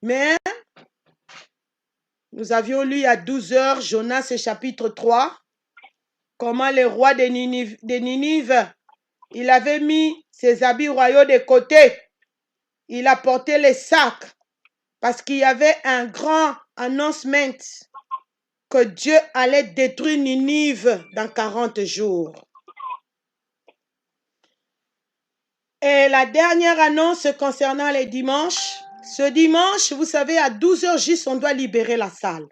Mais nous avions lu à 12 heures, Jonas chapitre 3, comment le roi de Ninive, il avait mis ses habits royaux de côté. Il a porté les sacs parce qu'il y avait un grand announcement que Dieu allait détruire Ninive dans 40 jours. Et la dernière annonce concernant les dimanches, ce dimanche, vous savez, à 12 heures juste, on doit libérer la salle.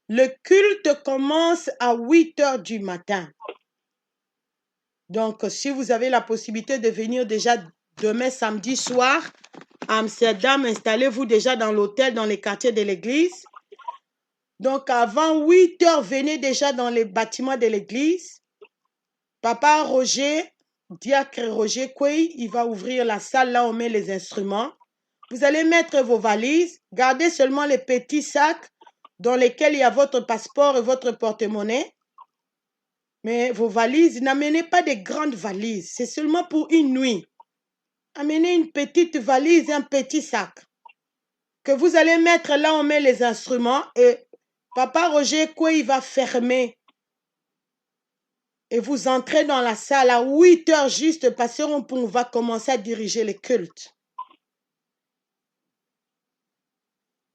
Le culte commence à 8 heures du matin. Donc, si vous avez la possibilité de venir déjà demain samedi soir à Amsterdam, installez-vous déjà dans l'hôtel, dans les quartiers de l'église. Donc, avant 8 heures, venez déjà dans les bâtiments de l'église. Papa Roger, diacre Roger Couey, il va ouvrir la salle là où on met les instruments. Vous allez mettre vos valises, gardez seulement les petits sacs dans lesquels il y a votre passeport et votre porte-monnaie. Mais vos valises, n'amenez pas de grandes valises, c'est seulement pour une nuit. Amenez une petite valise et un petit sac que vous allez mettre là où on met les instruments et Papa Roger Couey va fermer. Et vous entrez dans la salle à 8 heures juste parce qu'on va commencer à diriger les cultes.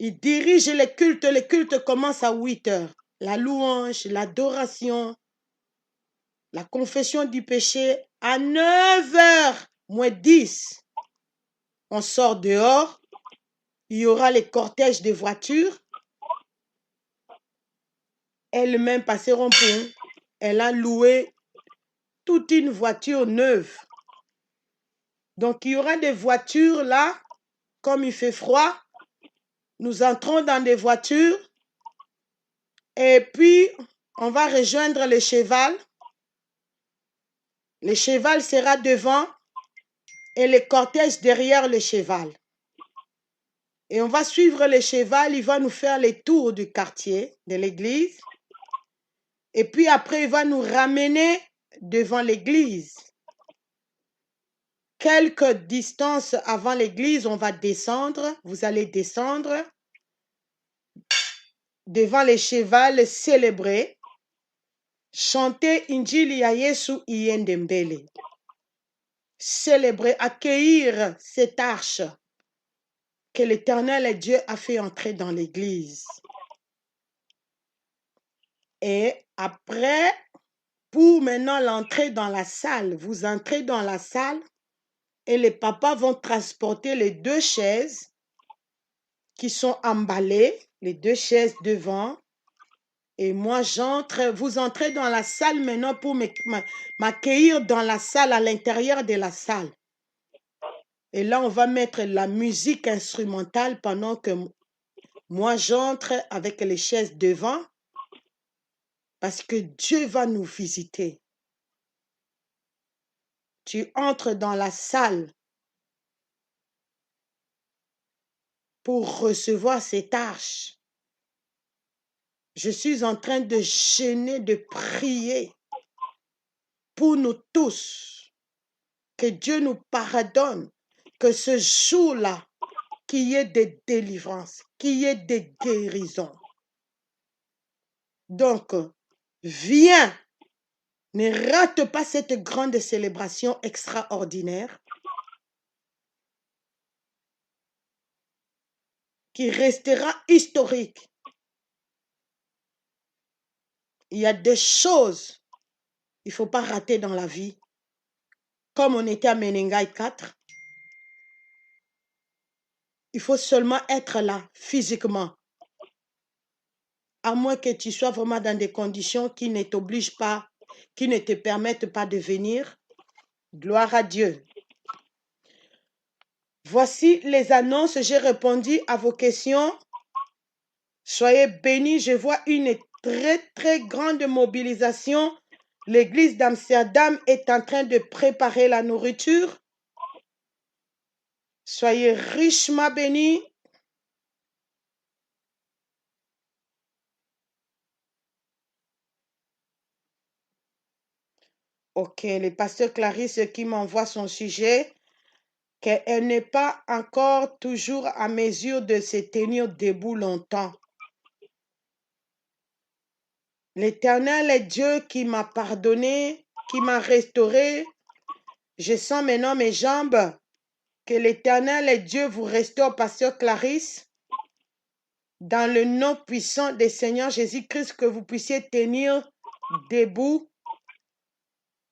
Il dirige les cultes commencent à 8 heures. La louange, l'adoration, la confession du péché à 9 heures moins 10. On sort dehors, il y aura les cortèges de voitures. Elle-même passeront pour, elle a loué toute une voiture neuve. Donc il y aura des voitures là, comme il fait froid, nous entrons dans des voitures et puis on va rejoindre le cheval. Le cheval sera devant et le cortège derrière le cheval. Et on va suivre le cheval, il va nous faire les tours du quartier, de l'église. Et puis après, il va nous ramener devant l'église. Quelques distances avant l'église, on va descendre. Vous allez descendre devant le cheval, célébrer, chanter Injili ya Yesu Iyendembele. Célébrer, accueillir cette arche que l'Éternel Dieu a fait entrer dans l'église. Et après, pour maintenant l'entrée dans la salle, vous entrez dans la salle et les papas vont transporter les 2 chaises qui sont emballées, les 2 chaises devant. Et moi, j'entre, vous entrez dans la salle maintenant pour m'accueillir dans la salle, à l'intérieur de la salle. Et là, on va mettre la musique instrumentale pendant que moi, j'entre avec les chaises devant parce que Dieu va nous visiter. Tu entres dans la salle pour recevoir cette arche. Je suis en train de jeûner, de prier pour nous tous. Que Dieu nous pardonne, que ce jour-là, qu'il y ait des délivrances, qu'il y ait des guérisons. Donc, viens, ne rate pas cette grande célébration extraordinaire qui restera historique. Il y a des choses il ne faut pas rater dans la vie. Comme on était à Menengai 4, il faut seulement être là physiquement. À moins que tu sois vraiment dans des conditions qui ne t'obligent pas, qui ne te permettent pas de venir. Gloire à Dieu. Voici les annonces. J'ai répondu à vos questions. Soyez bénis. Je vois une très grande mobilisation. L'église d'Amsterdam est en train de préparer la nourriture. Soyez richement bénis. Ok, le pasteur Clarisse qui m'envoie son sujet. qu'elle n'est pas encore toujours à mesure de se tenir debout longtemps. L'Éternel est Dieu qui m'a pardonné, qui m'a restauré. Je sens maintenant mes jambes. Que l'Éternel est Dieu vous restaure, pasteur Clarisse. Dans le nom puissant du Seigneur Jésus-Christ, que vous puissiez tenir debout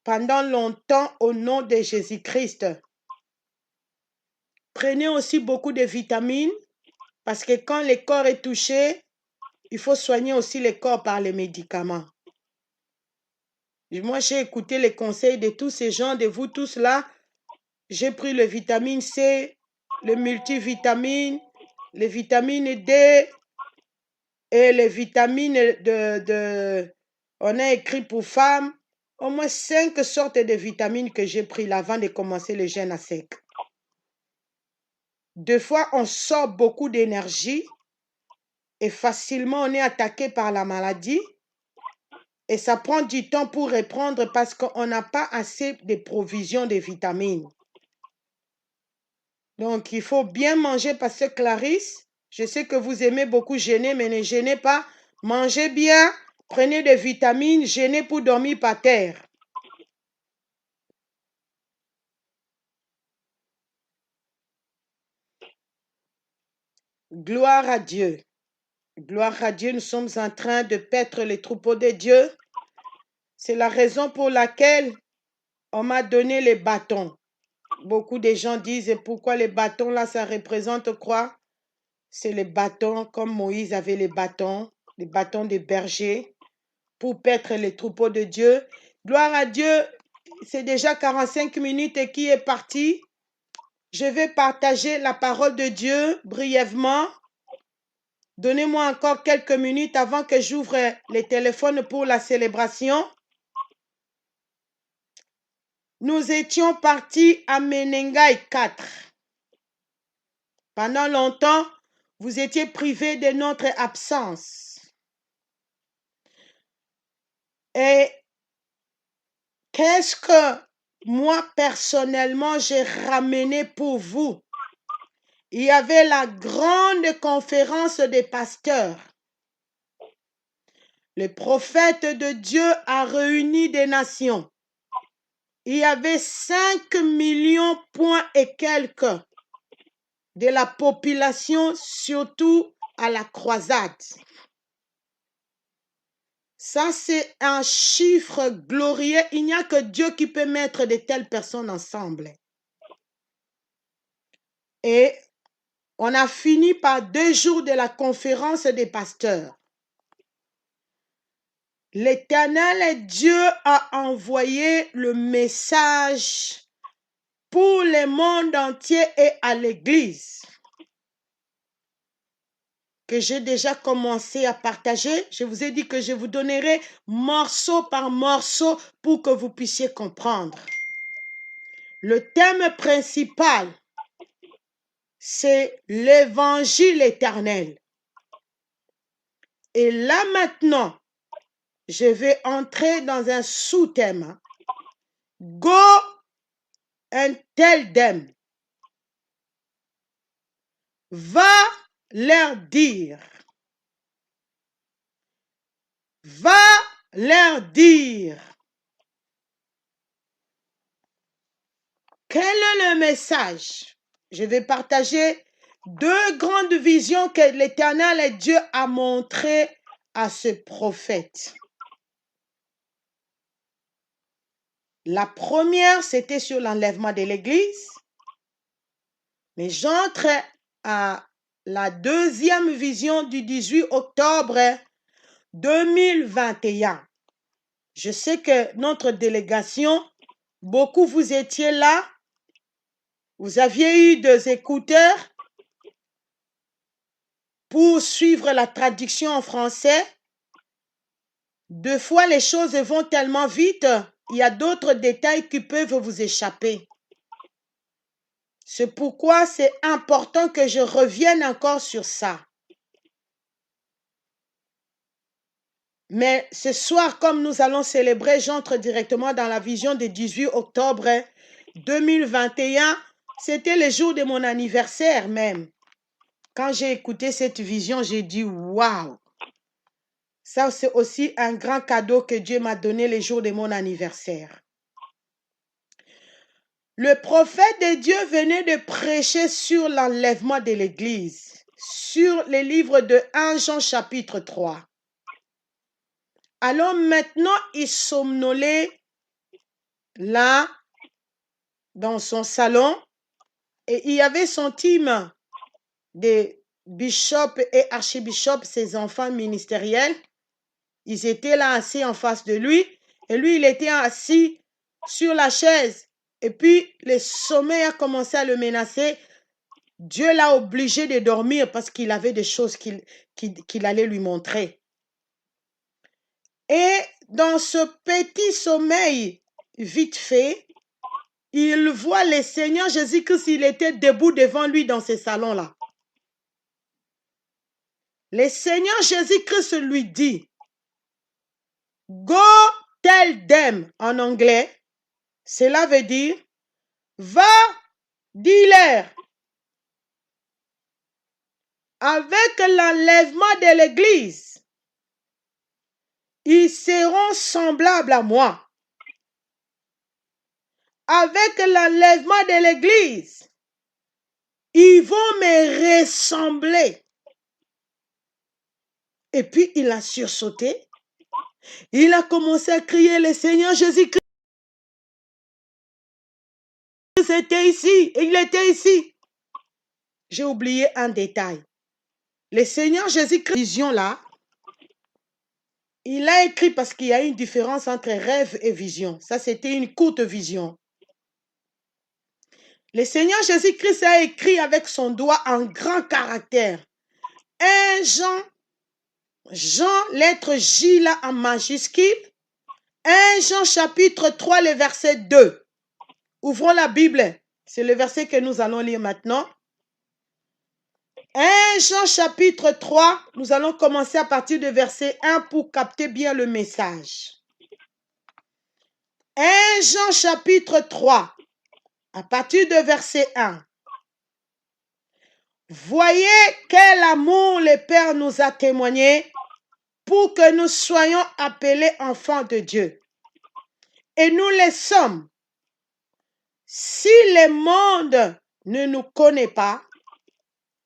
pendant longtemps au nom de Jésus-Christ. Prenez aussi beaucoup de vitamines parce que quand le corps est touché, il faut soigner aussi le corps par les médicaments. Moi, j'ai écouté les conseils de tous ces gens, de vous tous là. J'ai pris le vitamine C, le multivitamine, les vitamines D et les vitamines on a écrit pour femmes. Au moins 5 sortes de vitamines que j'ai pris là avant de commencer le jeûne à sec. Deux fois, on sort beaucoup d'énergie et facilement on est attaqué par la maladie. Et ça prend du temps pour reprendre parce qu'on n'a pas assez de provisions de vitamines. Donc, il faut bien manger, pasteur Clarisse. Je sais que vous aimez beaucoup jeûner, mais ne jeûnez pas. Mangez bien, prenez des vitamines, jeûnez pour dormir par terre. Gloire à Dieu. Gloire à Dieu, nous sommes en train de paître les troupeaux de Dieu. C'est la raison pour laquelle on m'a donné les bâtons. Beaucoup de gens disent pourquoi les bâtons là, ça représente quoi? C'est les bâtons, comme Moïse avait les bâtons des bergers pour paître les troupeaux de Dieu. Gloire à Dieu, c'est déjà 45 minutes et qui est parti. Je vais partager la parole de Dieu brièvement. Donnez-moi encore quelques minutes avant que j'ouvre les téléphones pour la célébration. Nous étions partis à Menengai 4. Pendant longtemps, vous étiez privés de notre absence. Et qu'est-ce que moi, personnellement, j'ai ramené pour vous? Il y avait la grande conférence des pasteurs. Le prophète de Dieu a réuni des nations. Il y avait 5 millions point et quelques de la population, surtout à la croisade. Ça, c'est un chiffre glorieux. Il n'y a que Dieu qui peut mettre de telles personnes ensemble. Et on a fini par 2 jours de la conférence des pasteurs. L'Éternel Dieu a envoyé le message pour le monde entier et à l'Église que j'ai déjà commencé à partager. Je vous ai dit que je vous donnerai morceau par morceau pour que vous puissiez comprendre. Le thème principal, c'est l'évangile éternel. Et là maintenant, je vais entrer dans un sous-thème. Go and tell them. Va leur dire. Va leur dire. Quel est le message? Je vais partager 2 grandes visions que l'Éternel Dieu a montrées à ce prophète. La première, c'était sur l'enlèvement de l'Église. Mais j'entre à la deuxième vision du 18 octobre 2021. Je sais que notre délégation, beaucoup vous étiez là. Vous aviez eu des écouteurs pour suivre la traduction en français. 2 fois, les choses vont tellement vite, il y a d'autres détails qui peuvent vous échapper. C'est pourquoi c'est important que je revienne encore sur ça. Mais ce soir, comme nous allons célébrer, j'entre directement dans la vision du 18 octobre 2021. C'était le jour de mon anniversaire même. Quand j'ai écouté cette vision, j'ai dit, waouh! Ça, c'est aussi un grand cadeau que Dieu m'a donné le jour de mon anniversaire. Le prophète de Dieu venait de prêcher sur l'enlèvement de l'Église, sur les livres de 1 Jean chapitre 3. Alors maintenant, il somnolait là, dans son salon, et il y avait son team de bishops et archibishops, ses enfants ministériels. Ils étaient là assis en face de lui, et lui, il était assis sur la chaise. Et puis, le sommeil a commencé à le menacer. Dieu l'a obligé de dormir parce qu'il avait des choses qu'il allait lui montrer. Et dans ce petit sommeil vite fait, il voit le Seigneur Jésus-Christ, il était debout devant lui dans ce salon-là. Le Seigneur Jésus-Christ lui dit, « Go tell them » en anglais. Cela veut dire, « Va, dis-leur. » Avec l'enlèvement de l'Église, ils seront semblables à moi. Avec l'enlèvement de l'Église, ils vont me ressembler. Et puis, il a sursauté. Il a commencé à crier, le Seigneur Jésus-Christ était ici, il était ici. J'ai oublié un détail. Le Seigneur Jésus-Christ, vision là, il a écrit parce qu'il y a une différence entre rêve et vision. Ça, c'était une courte vision. Le Seigneur Jésus-Christ a écrit avec son doigt en grand caractère. 1 Jean, lettre J là en majuscule. 1 Jean chapitre 3, le verset 2. Ouvrons la Bible. C'est le verset que nous allons lire maintenant. 1 Jean chapitre 3, nous allons commencer à partir du verset 1 pour capter bien le message. 1 Jean chapitre 3, à partir du verset 1. Voyez quel amour le Père nous a témoigné pour que nous soyons appelés enfants de Dieu. Et nous le sommes. Si le monde ne nous connaît pas,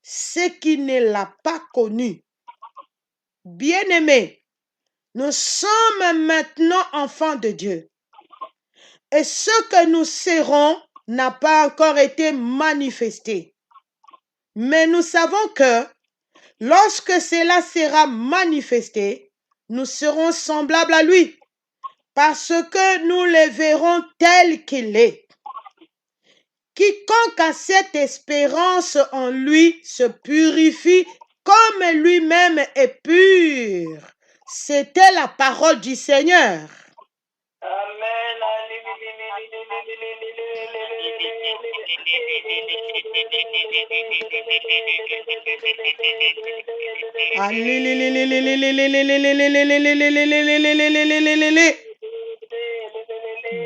c'est qu'il ne l'a pas connu. Bien-aimés, nous sommes maintenant enfants de Dieu. Et ce que nous serons n'a pas encore été manifesté. Mais nous savons que lorsque cela sera manifesté, nous serons semblables à lui, parce que nous le verrons tel qu'il est. Quiconque a cette espérance en lui se purifie comme lui-même est pur. C'était la parole du Seigneur. Amen.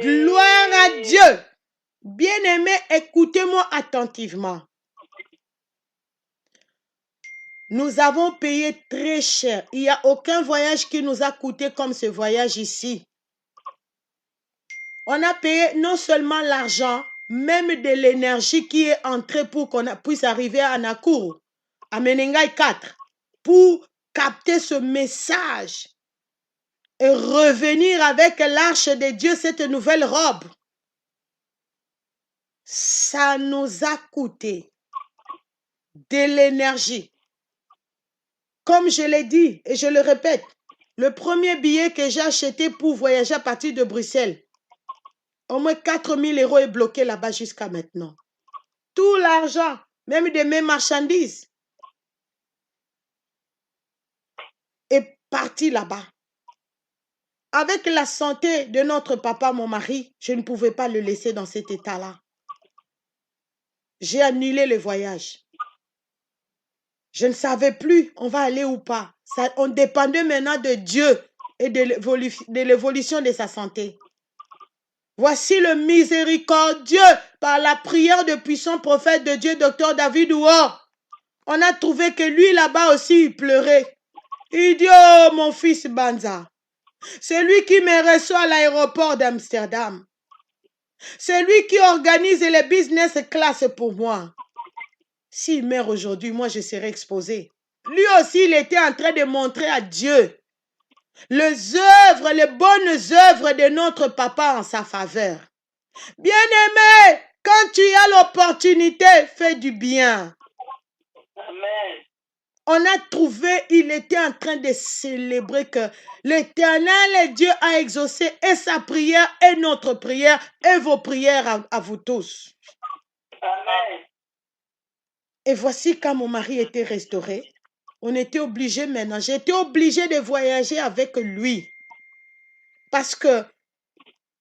Gloire à Dieu. Bien-aimés, écoutez-moi attentivement. Nous avons payé très cher. Il n'y a aucun voyage qui nous a coûté comme ce voyage ici. On a payé non seulement l'argent, même de l'énergie qui est entrée pour qu'on puisse arriver à Nakuru, à Menengai 4, pour capter ce message et revenir avec l'arche de Dieu, cette nouvelle robe. Ça nous a coûté de l'énergie. Comme je l'ai dit et je le répète, le premier billet que j'ai acheté pour voyager à partir de Bruxelles, au moins 4 000 € est bloqué là-bas jusqu'à maintenant. Tout l'argent, même de mes marchandises, est parti là-bas. Avec la santé de notre papa, mon mari, je ne pouvais pas le laisser dans cet état-là. J'ai annulé le voyage. Je ne savais plus on va aller ou pas. Ça, on dépendait maintenant de Dieu et de l'évolution de sa santé. Voici le miséricordieux par la prière de puissant prophète de Dieu, docteur David Ouor, on a trouvé que lui là-bas aussi, il pleurait. Il dit, oh mon fils Banza, c'est lui qui me reçoit à l'aéroport d'Amsterdam. C'est lui qui organise les business class pour moi. S'il meurt aujourd'hui, moi je serai exposé. Lui aussi, il était en train de montrer à Dieu les œuvres, les bonnes œuvres de notre papa en sa faveur. Bien-aimé, quand tu as l'opportunité, fais du bien. Amen. On a trouvé, il était en train de célébrer que l'Éternel Dieu a exaucé et sa prière et notre prière et vos prières à vous tous. Amen. Et voici quand mon mari était restauré, on était obligé maintenant, j'étais obligée de voyager avec lui parce que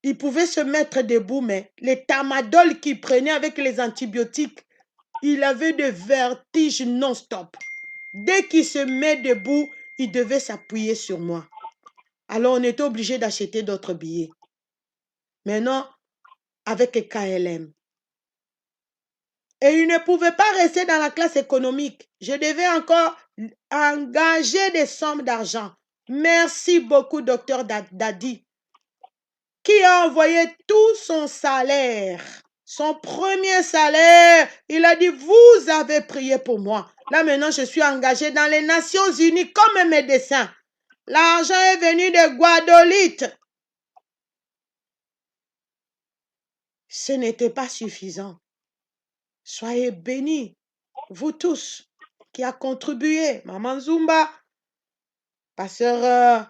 il pouvait se mettre debout, mais les tamadol qu'il prenait avec les antibiotiques, il avait des vertiges non-stop. Dès qu'il se met debout, il devait s'appuyer sur moi. Alors, on était obligé d'acheter d'autres billets. Maintenant, avec KLM. Et il ne pouvait pas rester dans la classe économique. Je devais encore engager des sommes d'argent. Merci beaucoup, docteur Dadi, qui a envoyé tout son salaire. Son premier salaire, il a dit, vous avez prié pour moi. Là, maintenant, je suis engagée dans les Nations Unies comme médecin. L'argent est venu de Guadolite. Ce n'était pas suffisant. Soyez bénis, vous tous, qui a contribué. Maman Zumba, Pasteur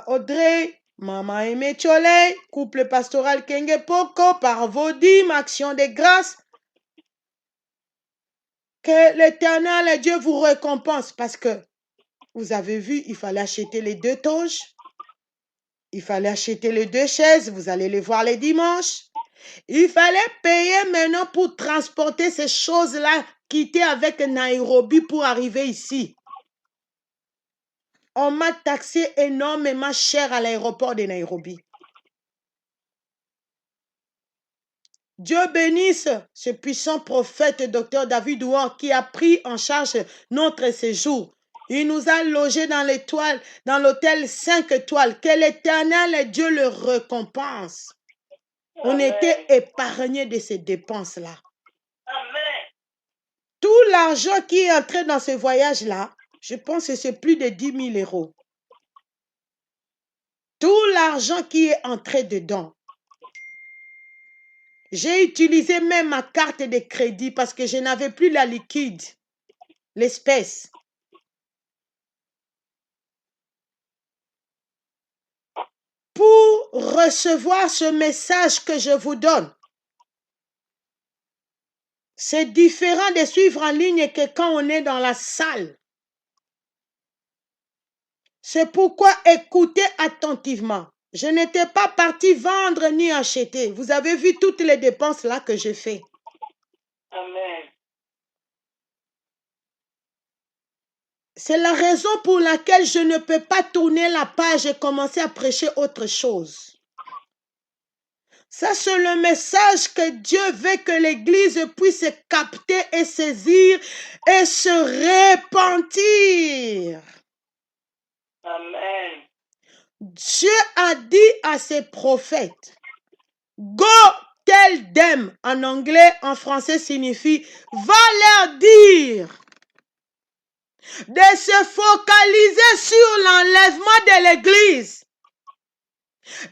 Audrey, Maman Aimé Tcholey, couple pastoral Kenge Poko, par vos dîmes, action de grâce. Que l'Éternel Dieu vous récompense parce que vous avez vu, il fallait acheter les 2 toges. Il fallait acheter les 2 chaises. Vous allez les voir les dimanches. Il fallait payer maintenant pour transporter ces choses-là, quitter avec Nairobi pour arriver ici. On m'a taxé énormément cher à l'aéroport de Nairobi. Dieu bénisse ce puissant prophète, docteur David Ouor, qui a pris en charge notre séjour. Il nous a logés dans l'étoile, dans l'hôtel 5 étoiles. Que l'Éternel Dieu le récompense. On était épargnés de ces dépenses-là. Amen. Tout l'argent qui est entré dans ce voyage-là, je pense que c'est plus de 10 000 euros. Tout l'argent qui est entré dedans. J'ai utilisé même ma carte de crédit parce que je n'avais plus la liquide, l'espèce. Pour recevoir ce message que je vous donne, c'est différent de suivre en ligne que quand on est dans la salle. C'est pourquoi écoutez attentivement. Je n'étais pas parti vendre ni acheter. Vous avez vu toutes les dépenses là que j'ai fait. Amen. C'est la raison pour laquelle je ne peux pas tourner la page et commencer à prêcher autre chose. Ça, c'est le message que Dieu veut que l'Église puisse capter et saisir et se repentir. Amen. Dieu a dit à ses prophètes, go tell them, en anglais, en français signifie, va leur dire de se focaliser sur l'enlèvement de l'Église,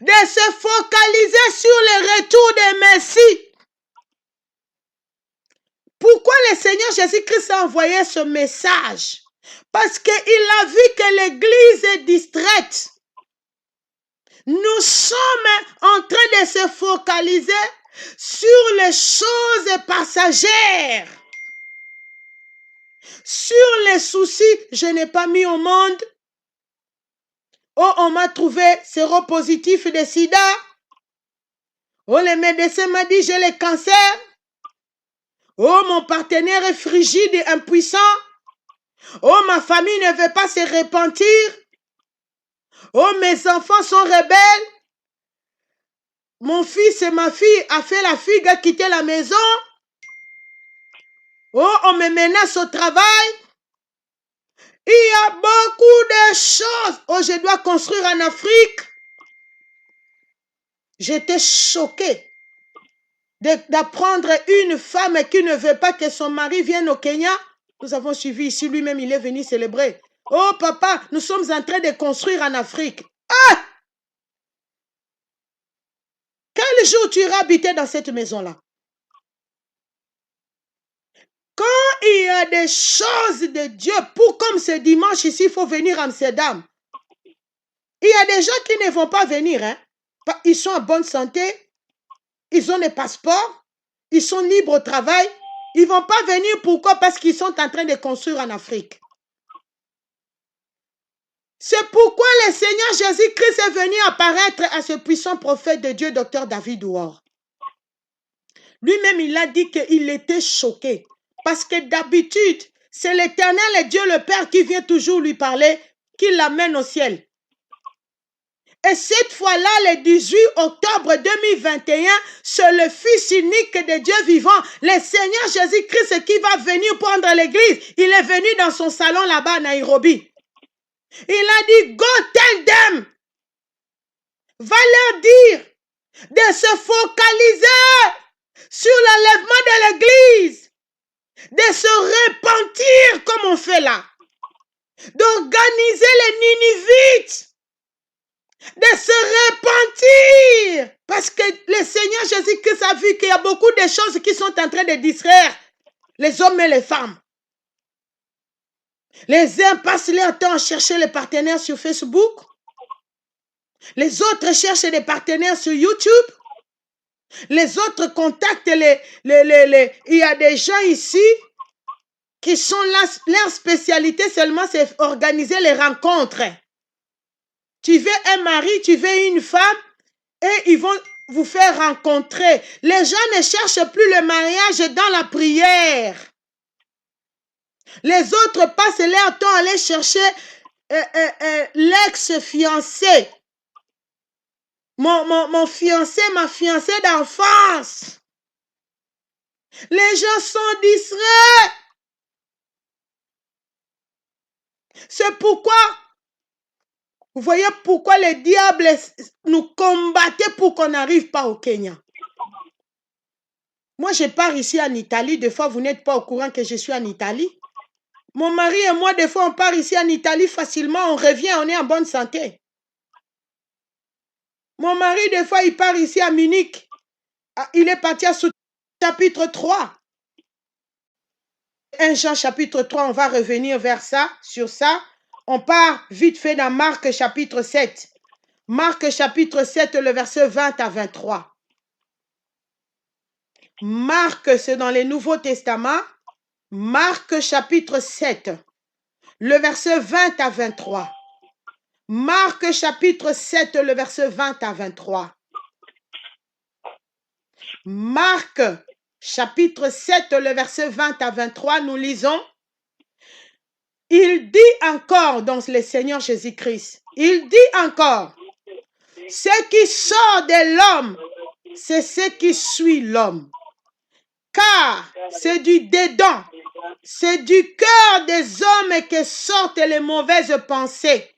de se focaliser sur le retour des Messies. Pourquoi le Seigneur Jésus-Christ a envoyé ce message? Parce qu'il a vu que l'Église est distraite. Nous sommes en train de se focaliser sur les choses passagères. Sur les soucis, je n'ai pas mis au monde. Oh, on m'a trouvé séropositif de sida. Oh, le médecin m'a dit j'ai le cancer. Oh, mon partenaire est frigide et impuissant. Oh, ma famille ne veut pas se repentir. Oh, mes enfants sont rebelles. mon fils et ma fille a fait la figue, a quitté la maison. Oh, on me menace au travail. Il y a beaucoup de choses. Oh, je dois construire en Afrique. J'étais choquée d'apprendre une femme qui ne veut pas que son mari vienne au Kenya. Nous avons suivi ici, lui-même, il est venu célébrer. Oh, papa, nous sommes en train de construire en Afrique. Ah! Quel jour tu iras habiter dans cette maison-là? Quand il y a des choses de Dieu, pour comme ce dimanche ici, il faut venir à Amsterdam. Il y a des gens qui ne vont pas venir. Hein? Ils sont en bonne santé, ils ont des passeports, ils sont libres au travail. Ils ne vont pas venir. Pourquoi? Parce qu'ils sont en train de construire en Afrique. C'est pourquoi le Seigneur Jésus-Christ est venu apparaître à ce puissant prophète de Dieu, Dr. David Ouor. Lui-même, il a dit qu'il était choqué. Parce que d'habitude, c'est l'Éternel et Dieu le Père qui vient toujours lui parler, qui l'amène au ciel. Et cette fois-là, le 18 octobre 2021, c'est le Fils unique de Dieu vivant, le Seigneur Jésus-Christ qui va venir prendre l'église. Il est venu dans son salon là-bas à Nairobi. Il a dit, go tell them. Va leur dire de se focaliser sur l'enlèvement de l'église, de se repentir comme on fait là, d'organiser les Ninivites, de se repentir. Parce que le Seigneur Jésus-Christ a vu qu'il y a beaucoup de choses qui sont en train de distraire les hommes et les femmes. Les uns passent leur temps à chercher les partenaires sur Facebook. Les autres cherchent des partenaires sur YouTube. Les autres contactent il y a des gens ici qui sont là, leur spécialité seulement, c'est organiser les rencontres. Tu veux un mari, tu veux une femme, et ils vont vous faire rencontrer. Les gens ne cherchent plus le mariage dans la prière. Les autres passent leur temps à aller chercher l'ex-fiancé. Mon fiancé, ma fiancée d'enfance. Les gens sont distraits. C'est pourquoi, vous voyez pourquoi le diable nous combattait pour qu'on n'arrive pas au Kenya. Moi, je pars ici en Italie. Des fois, vous n'êtes pas au courant que je suis en Italie. Mon mari et moi, des fois, on part ici en Italie facilement. On revient, on est en bonne santé. Mon mari, des fois, il part ici à Munich. Il est parti à chapitre 3. 1 Jean chapitre 3, on va revenir vers ça, sur ça. On part vite fait dans Marc chapitre 7. Marc chapitre 7, le verset 20 à 23. Marc, c'est dans le Nouveau Testament. Marc chapitre 7, le verset 20 à 23. Marc chapitre 7, le verset 20 à 23. Marc chapitre 7, le verset 20 à 23, nous lisons. Il dit encore dans le Seigneur Jésus-Christ, il dit encore, ce qui sort de l'homme, c'est ce qui suit l'homme. Car c'est du dedans, c'est du cœur des hommes que sortent les mauvaises pensées,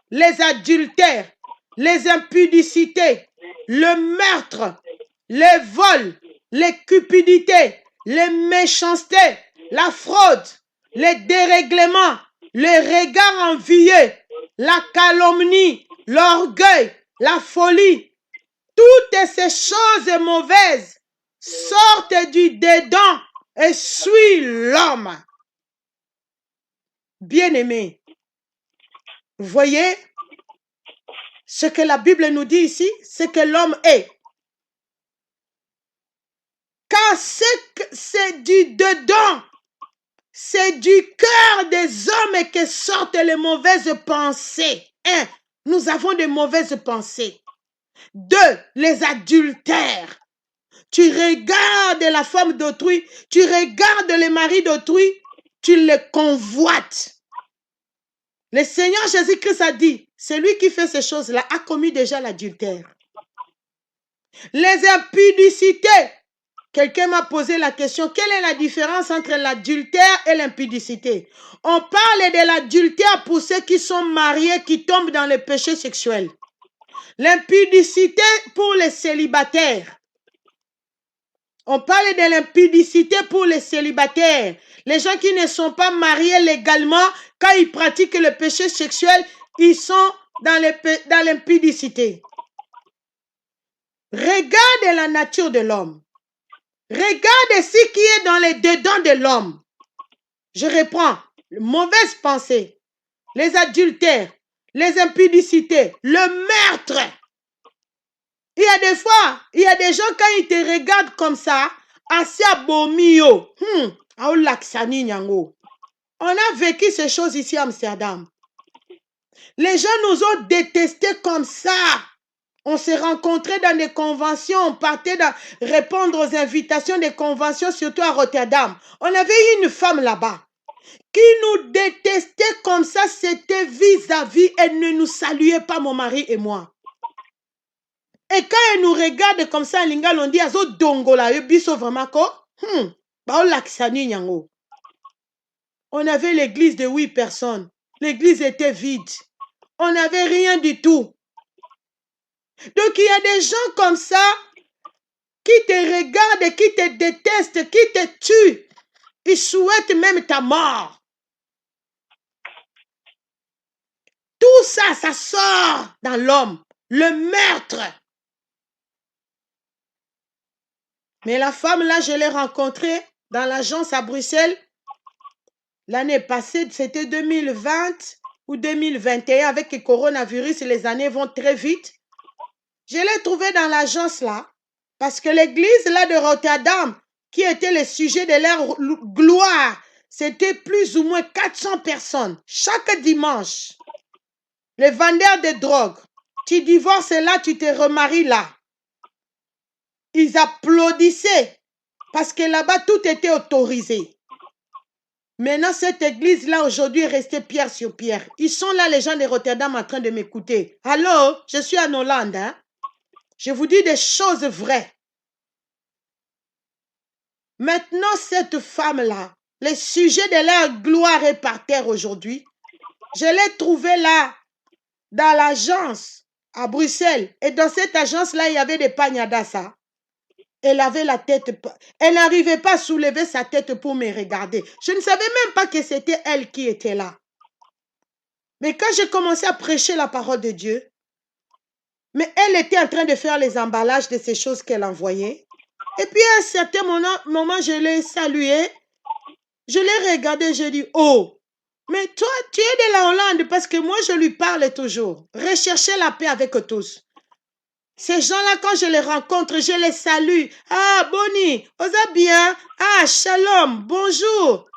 les adultères, les impudicités, le meurtre, les vols, les cupidités, les méchancetés, la fraude, les dérèglements, les regards envieux, la calomnie, l'orgueil, la folie. Toutes ces choses mauvaises sortent du dedans et suivent l'homme. Bien-aimés, vous voyez ce que la Bible nous dit ici, c'est que l'homme est. Car c'est du dedans, c'est du cœur des hommes que sortent les mauvaises pensées. 1. Nous avons de mauvaises pensées. 2. Les adultères. Tu regardes la femme d'autrui, tu regardes le mari d'autrui, tu le convoites. Le Seigneur Jésus-Christ a dit, celui qui fait ces choses-là a commis déjà l'adultère. Les impudicités. Quelqu'un m'a posé la question, quelle est la différence entre l'adultère et l'impudicité? On parle de l'adultère pour ceux qui sont mariés, qui tombent dans le péché sexuel. L'impudicité pour les célibataires. On parle de l'impudicité pour les célibataires. Les gens qui ne sont pas mariés légalement, quand ils pratiquent le péché sexuel, ils sont dans l'impudicité. Regarde la nature de l'homme. Regarde ce qui est dans les dedans de l'homme. Je reprends. Mauvaise pensée, les adultères, les impudicités, le meurtre. Il y a des fois, il y a des gens quand ils te regardent comme ça, assez abomio. On a vécu ces choses ici à Amsterdam. Les gens nous ont détestés comme ça. On s'est rencontrés dans des conventions, on partait répondre aux invitations des conventions, surtout à Rotterdam. On avait eu une femme là-bas qui nous détestait comme ça, c'était vis-à-vis, elle ne nous saluait pas, mon mari et moi. Et quand elle nous regarde comme ça, on dit, azo dongola, biso vraiment ko, on avait l'église de 8 personnes. L'église était vide. On n'avait rien du tout. Donc il y a des gens comme ça qui te regardent, qui te détestent, qui te tuent. Ils souhaitent même ta mort. Tout ça, ça sort dans l'homme. Le meurtre. Mais la femme là, je l'ai rencontrée dans l'agence à Bruxelles. L'année passée, c'était 2020 ou 2021 avec le coronavirus. Les années vont très vite. Je l'ai trouvée dans l'agence là. Parce que l'église là de Rotterdam, qui était le sujet de leur gloire, c'était plus ou moins 400 personnes. Chaque dimanche. Les vendeurs de drogue. Tu divorces là, tu te remaries là. Ils applaudissaient parce que là-bas, tout était autorisé. Maintenant, cette église-là, aujourd'hui, est restée pierre sur pierre. Ils sont là, les gens de Rotterdam, en train de m'écouter. Allô, je suis en Hollande. Hein? Je vous dis des choses vraies. Maintenant, cette femme-là, le sujet de leur gloire est par terre aujourd'hui. Je l'ai trouvée là, dans l'agence à Bruxelles. Et dans cette agence-là, il y avait des pagnadassa. Elle avait la tête, elle n'arrivait pas à soulever sa tête pour me regarder. Je ne savais même pas que c'était elle qui était là. Mais quand j'ai commencé à prêcher la parole de Dieu, mais elle était en train de faire les emballages de ces choses qu'elle envoyait. Et puis à un certain moment, je l'ai saluée, je l'ai regardée, j'ai dit, oh, mais toi, tu es de la Hollande parce que moi, je lui parle toujours. Recherchez la paix avec tous. Ces gens-là, quand je les rencontre, je les salue. Ah, Bonnie, osa bien. Ah, shalom, bonjour.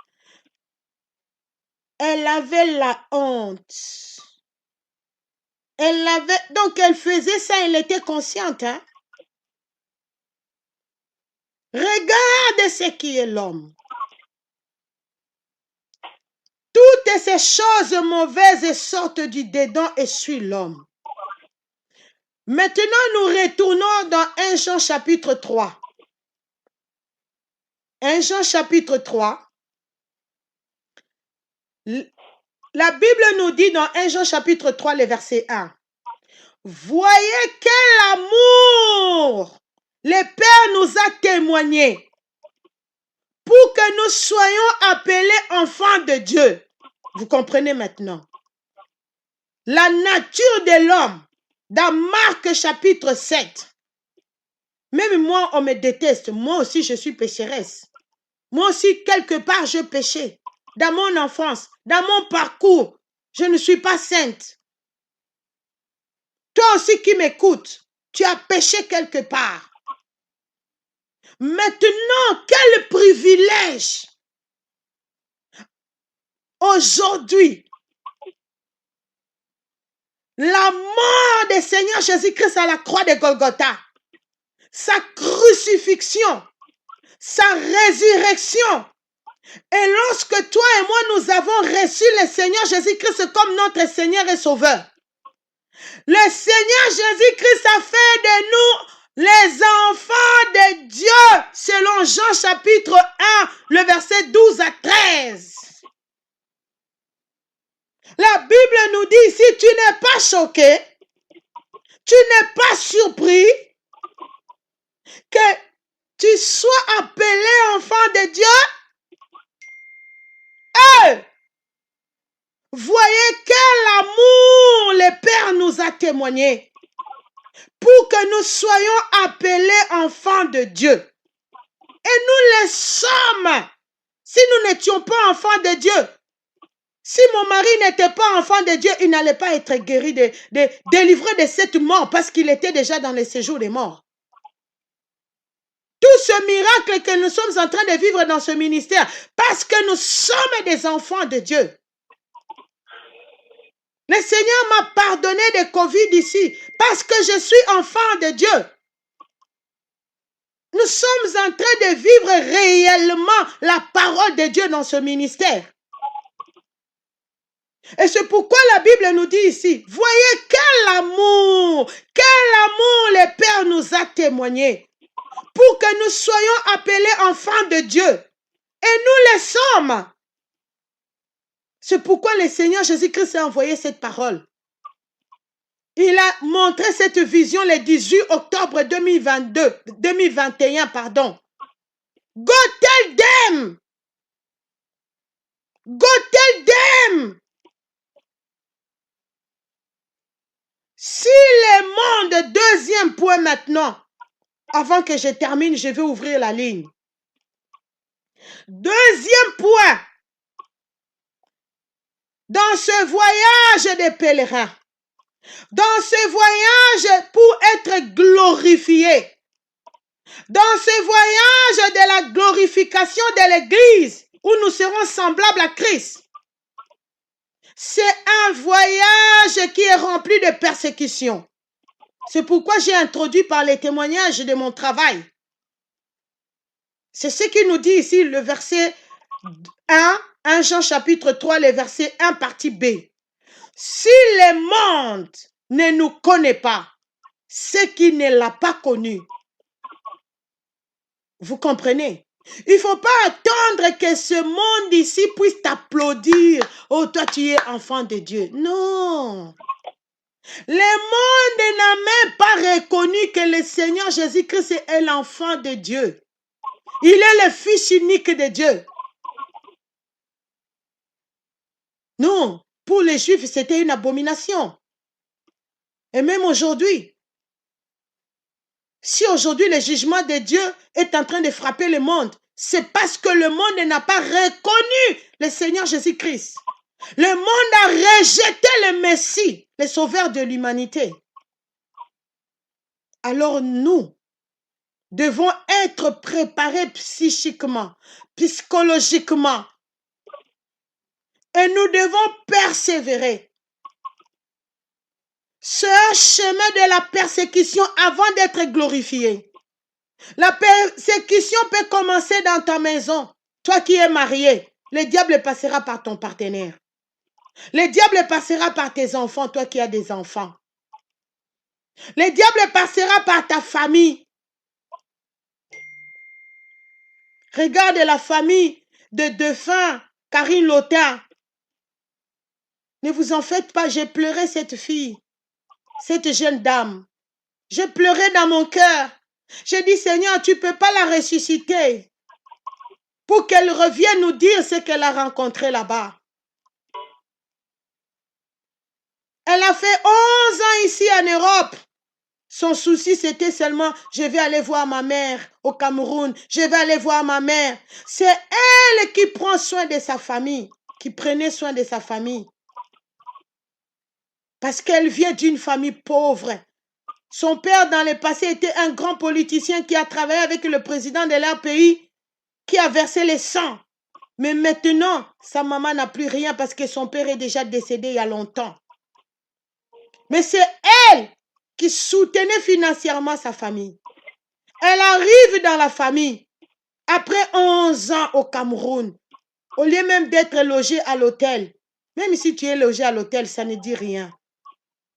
Elle avait la honte. Donc elle faisait ça, elle était consciente. Hein? Regarde ce qui est l'homme. Toutes ces choses mauvaises sortent du dedans et suivent l'homme. Maintenant, nous retournons dans 1 Jean chapitre 3. 1 Jean chapitre 3. La Bible nous dit dans 1 Jean chapitre 3, le verset 1. Voyez quel amour le Père nous a témoigné pour que nous soyons appelés enfants de Dieu. Vous comprenez maintenant? La nature de l'homme, dans Marc chapitre 7. Même moi, on me déteste. Moi aussi, je suis pécheresse. Moi aussi, quelque part, je péchais. Dans mon enfance, dans mon parcours, je ne suis pas sainte. Toi aussi qui m'écoutes, tu as péché quelque part. Maintenant, quel privilège! Aujourd'hui, la mort du Seigneur Jésus-Christ à la croix de Golgotha, sa crucifixion, sa résurrection. Et lorsque toi et moi, nous avons reçu le Seigneur Jésus-Christ comme notre Seigneur et Sauveur, le Seigneur Jésus-Christ a fait de nous Les enfants de Dieu, selon Jean chapitre 1, le verset 12 à 13. La Bible nous dit, si tu n'es pas choqué, tu n'es pas surpris que tu sois appelé enfant de Dieu. Voyez quel amour le Père nous a témoigné pour que nous soyons appelés enfants de Dieu. Et nous le sommes. Si nous n'étions pas enfants de Dieu, si mon mari n'était pas enfant de Dieu, il n'allait pas être guéri, délivré de cette mort parce qu'il était déjà dans le séjour des morts. Tout ce miracle que nous sommes en train de vivre dans ce ministère, parce que nous sommes des enfants de Dieu. Le Seigneur m'a pardonné de Covid ici, parce que je suis enfant de Dieu. Nous sommes en train de vivre réellement la parole de Dieu dans ce ministère. Et c'est pourquoi la Bible nous dit ici, voyez quel amour le Père nous a témoigné pour que nous soyons appelés enfants de Dieu. Et nous le sommes. C'est pourquoi le Seigneur Jésus-Christ a envoyé cette parole. Il a montré cette vision le 18 octobre 2021, pardon. Go tell them. Go tell them. Si le monde, deuxième point maintenant, avant que je termine, je vais ouvrir la ligne. Deuxième point, dans ce voyage des pèlerins, dans ce voyage pour être glorifié, dans ce voyage de la glorification de l'Église, où nous serons semblables à Christ, c'est un voyage qui est rempli de persécutions. C'est pourquoi j'ai introduit par les témoignages de mon travail. C'est ce qui nous dit ici le verset 1 Jean chapitre 3, le verset 1 partie B. Si le monde ne nous connaît pas, c'est qu'il ne l'a pas connu. Vous comprenez? Il ne faut pas attendre que ce monde ici puisse t'applaudir. Oh, toi, tu es enfant de Dieu. Non. Le monde n'a même pas reconnu que le Seigneur Jésus-Christ est l'enfant de Dieu. Il est le Fils unique de Dieu. Non, pour les Juifs, c'était une abomination. Et même aujourd'hui, si aujourd'hui le jugement de Dieu est en train de frapper le monde, c'est parce que le monde n'a pas reconnu le Seigneur Jésus-Christ. Le monde a rejeté le Messie, le sauveur de l'humanité. Alors nous devons être préparés psychiquement, psychologiquement. Et nous devons persévérer. C'est un chemin de la persécution avant d'être glorifié. La persécution peut commencer dans ta maison. Toi qui es marié, le diable passera par ton partenaire. Le diable passera par tes enfants, toi qui as des enfants. Le diable passera par ta famille. Regarde la famille de défunt Karine Lotin. Ne vous en faites pas, j'ai pleuré cette fille, cette jeune dame. J'ai pleuré dans mon cœur. J'ai dit, Seigneur, tu ne peux pas la ressusciter pour qu'elle revienne nous dire ce qu'elle a rencontré là-bas. Elle a fait 11 ans ici en Europe. Son souci, c'était seulement, je vais aller voir ma mère au Cameroun. Je vais aller voir ma mère. C'est elle qui prend soin de sa famille, qui prenait soin de sa famille. Parce qu'elle vient d'une famille pauvre. Son père, dans le passé, était un grand politicien qui a travaillé avec le président de leur pays, qui a versé le sang. Mais maintenant, sa maman n'a plus rien parce que son père est déjà décédé il y a longtemps. Mais c'est elle qui soutenait financièrement sa famille. Elle arrive dans la famille après 11 ans au Cameroun. Au lieu même d'être logée à l'hôtel. Même si tu es logé à l'hôtel, ça ne dit rien.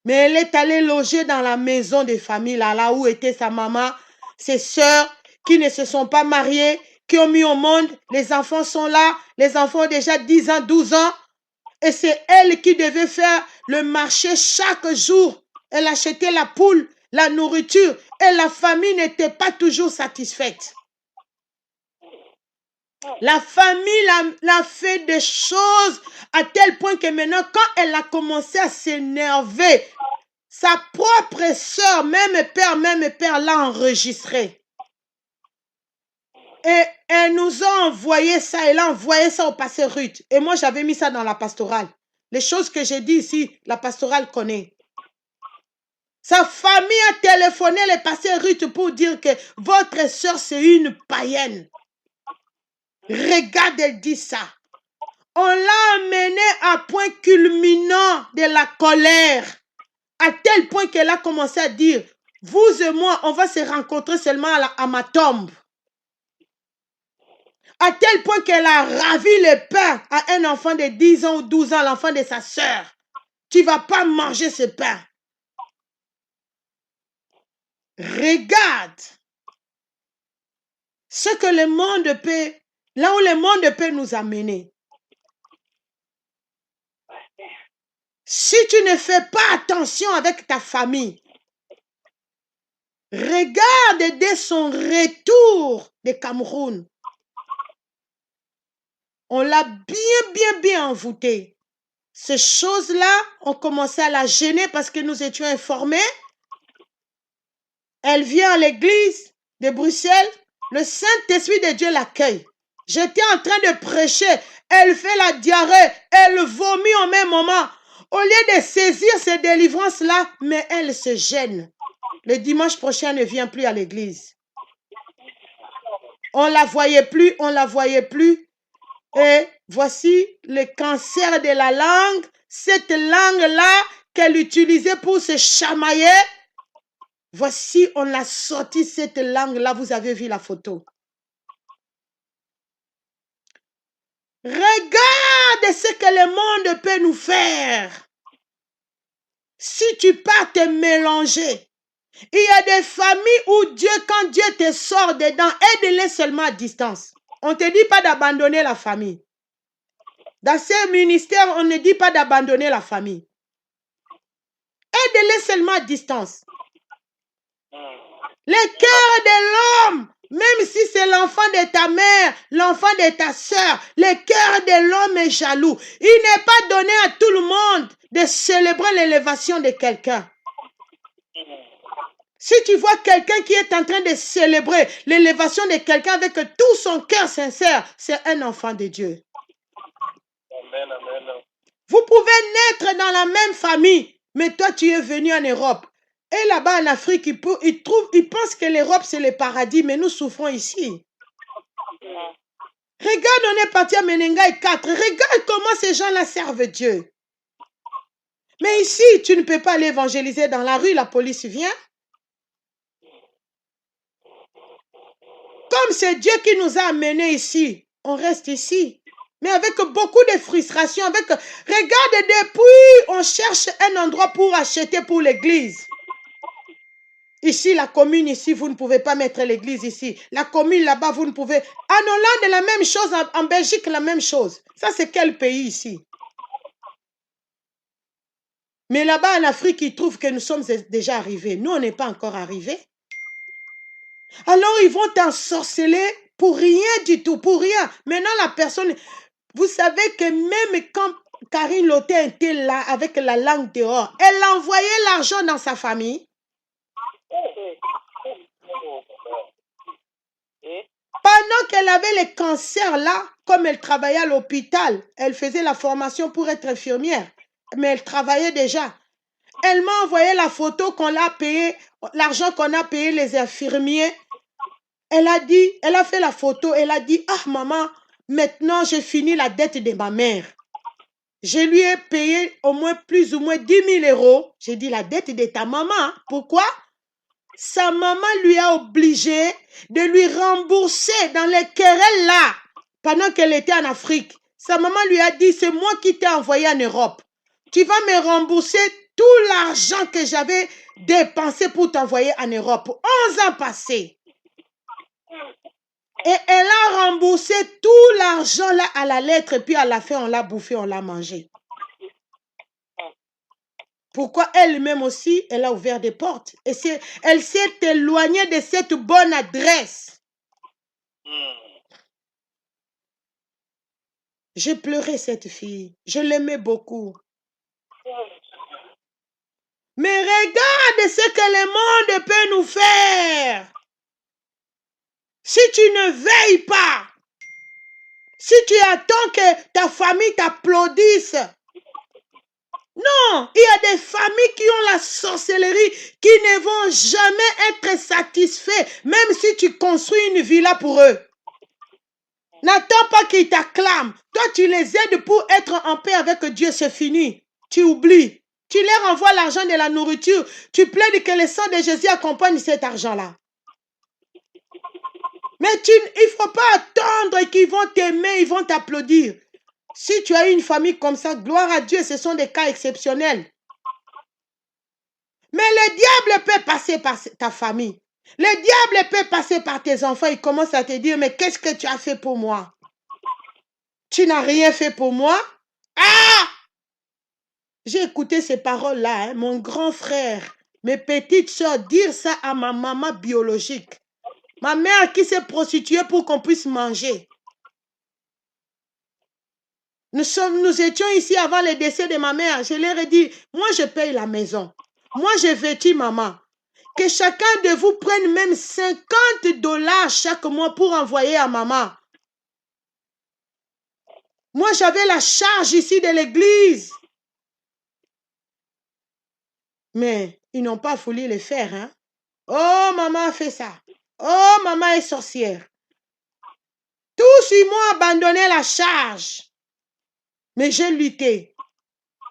Mais elle est allée loger dans la maison des familles, là où était sa maman, ses sœurs qui ne se sont pas mariées, qui ont mis au monde. Les enfants sont là. Les enfants ont déjà 10 ans, 12 ans. Et c'est elle qui devait faire le marché chaque jour. Elle achetait la poule, la nourriture. Et la famille n'était pas toujours satisfaite. La famille l'a fait des choses à tel point que maintenant, quand elle a commencé à s'énerver, sa propre sœur, même père l'a enregistré. Et elle nous a envoyé ça, elle a envoyé ça au pasteur Ruth. Et moi, j'avais mis ça dans la pastorale. Les choses que j'ai dit ici, la pastorale connaît. Sa famille a téléphoné le pasteur Ruth pour dire que votre sœur, c'est une païenne. Regarde, elle dit ça. On l'a amenée à point culminant de la colère. À tel point qu'elle a commencé à dire, vous et moi, on va se rencontrer seulement à ma tombe. À tel point qu'elle a ravi le pain à un enfant de 10 ans ou 12 ans, l'enfant de sa sœur. Tu ne vas pas manger ce pain. Regarde ce que le monde peut, là où le monde peut nous amener. Si tu ne fais pas attention avec ta famille, regarde dès son retour de Cameroun. On l'a bien envoûté. Ces choses-là ont commencé à la gêner parce que nous étions informés. Elle vient à l'église de Bruxelles. Le Saint-Esprit de Dieu l'accueille. J'étais en train de prêcher. Elle fait la diarrhée. Elle vomit au même moment. Au lieu de saisir ces délivrances-là, mais elle se gêne. Le dimanche prochain, elle ne vient plus à l'église. On ne la voyait plus. Et voici le cancer de la langue. Cette langue-là qu'elle utilisait pour se chamailler. Voici, on l'a sorti cette langue-là. Vous avez vu la photo. Regarde ce que le monde peut nous faire. Si tu pars te mélanger, il y a des familles où Dieu, quand Dieu te sort dedans, aide-les seulement à distance. On ne te dit pas d'abandonner la famille. Dans ces ministères, on ne dit pas d'abandonner la famille. Aide-les seulement à distance. Le cœur de l'homme, même si c'est l'enfant de ta mère, l'enfant de ta soeur, le cœur de l'homme est jaloux. Il n'est pas donné à tout le monde de célébrer l'élévation de quelqu'un. Si tu vois quelqu'un qui est en train de célébrer l'élévation de quelqu'un avec tout son cœur sincère, c'est un enfant de Dieu. Amen, amen. Vous pouvez naître dans la même famille, mais toi tu es venu en Europe. Et là-bas en Afrique, ils pensent que l'Europe c'est le paradis, mais nous souffrons ici. Regarde, on est parti à Menengai 4. Regarde comment ces gens-là servent Dieu. Mais ici, tu ne peux pas aller évangéliser dans la rue, la police vient. Comme c'est Dieu qui nous a amenés ici, on reste ici. Mais avec beaucoup de frustration, regarde, depuis, on cherche un endroit pour acheter pour l'église. Ici, la commune, ici, vous ne pouvez pas mettre l'église ici. La commune là-bas, vous ne pouvez... En Hollande, la même chose. En Belgique, la même chose. Ça, c'est quel pays ici? Mais là-bas, en Afrique, ils trouvent que nous sommes déjà arrivés. Nous, on n'est pas encore arrivés. Alors, ils vont t'ensorceler pour rien du tout, pour rien. Maintenant, la personne... Vous savez que même quand Karine Loté était là, avec la langue dehors, elle envoyait l'argent dans sa famille. Pendant qu'elle avait le cancer là, comme elle travaillait à l'hôpital, elle faisait la formation pour être infirmière, mais elle travaillait déjà. Elle m'a envoyé la photo qu'on l'a payé, l'argent qu'on a payé les infirmiers. Elle a fait la photo, elle a dit, ah maman, maintenant j'ai fini la dette de ma mère. Je lui ai payé au moins plus ou moins 10 000 €. J'ai dit, la dette de ta maman, pourquoi? Sa maman lui a obligé de lui rembourser dans les querelles là, pendant qu'elle était en Afrique. Sa maman lui a dit, c'est moi qui t'ai envoyé en Europe. Tu vas me rembourser tout l'argent que j'avais dépensé pour t'envoyer en Europe. 11 ans passés. Et elle a remboursé tout l'argent là à la lettre. Et puis à la fin, on l'a bouffé, on l'a mangé. Pourquoi elle-même aussi, elle a ouvert des portes. Et elle s'est éloignée de cette bonne adresse. J'ai pleuré cette fille. Je l'aimais beaucoup. Mais regarde ce que le monde peut nous faire. Si tu ne veilles pas, si tu attends que ta famille t'applaudisse. Non, il y a des familles qui ont la sorcellerie, qui ne vont jamais être satisfaits, même si tu construis une villa pour eux. N'attends pas qu'ils t'acclament. Toi, tu les aides pour être en paix avec Dieu, c'est fini. Tu oublies. Tu leur envoies l'argent de la nourriture. Tu plaides que le sang de Jésus accompagne cet argent-là. Mais il ne faut pas attendre qu'ils vont t'aimer, ils vont t'applaudir. Si tu as une famille comme ça, gloire à Dieu, ce sont des cas exceptionnels. Mais le diable peut passer par ta famille. Le diable peut passer par tes enfants. Il commence à te dire, mais qu'est-ce que tu as fait pour moi? Tu n'as rien fait pour moi? Ah! J'ai écouté ces paroles-là, hein, mon grand frère, mes petites soeurs dire ça à ma maman biologique. Ma mère qui s'est prostituée pour qu'on puisse manger. Nous étions ici avant le décès de ma mère. Je leur ai dit, moi je paye la maison. Moi j'ai vêtu maman. Que chacun de vous prenne même 50 $ chaque mois pour envoyer à maman. Moi j'avais la charge ici de l'église. Mais ils n'ont pas voulu le faire. Hein? Oh, maman a fait ça. Oh, maman est sorcière. Tous ils m'ont abandonné la charge. Mais j'ai lutté.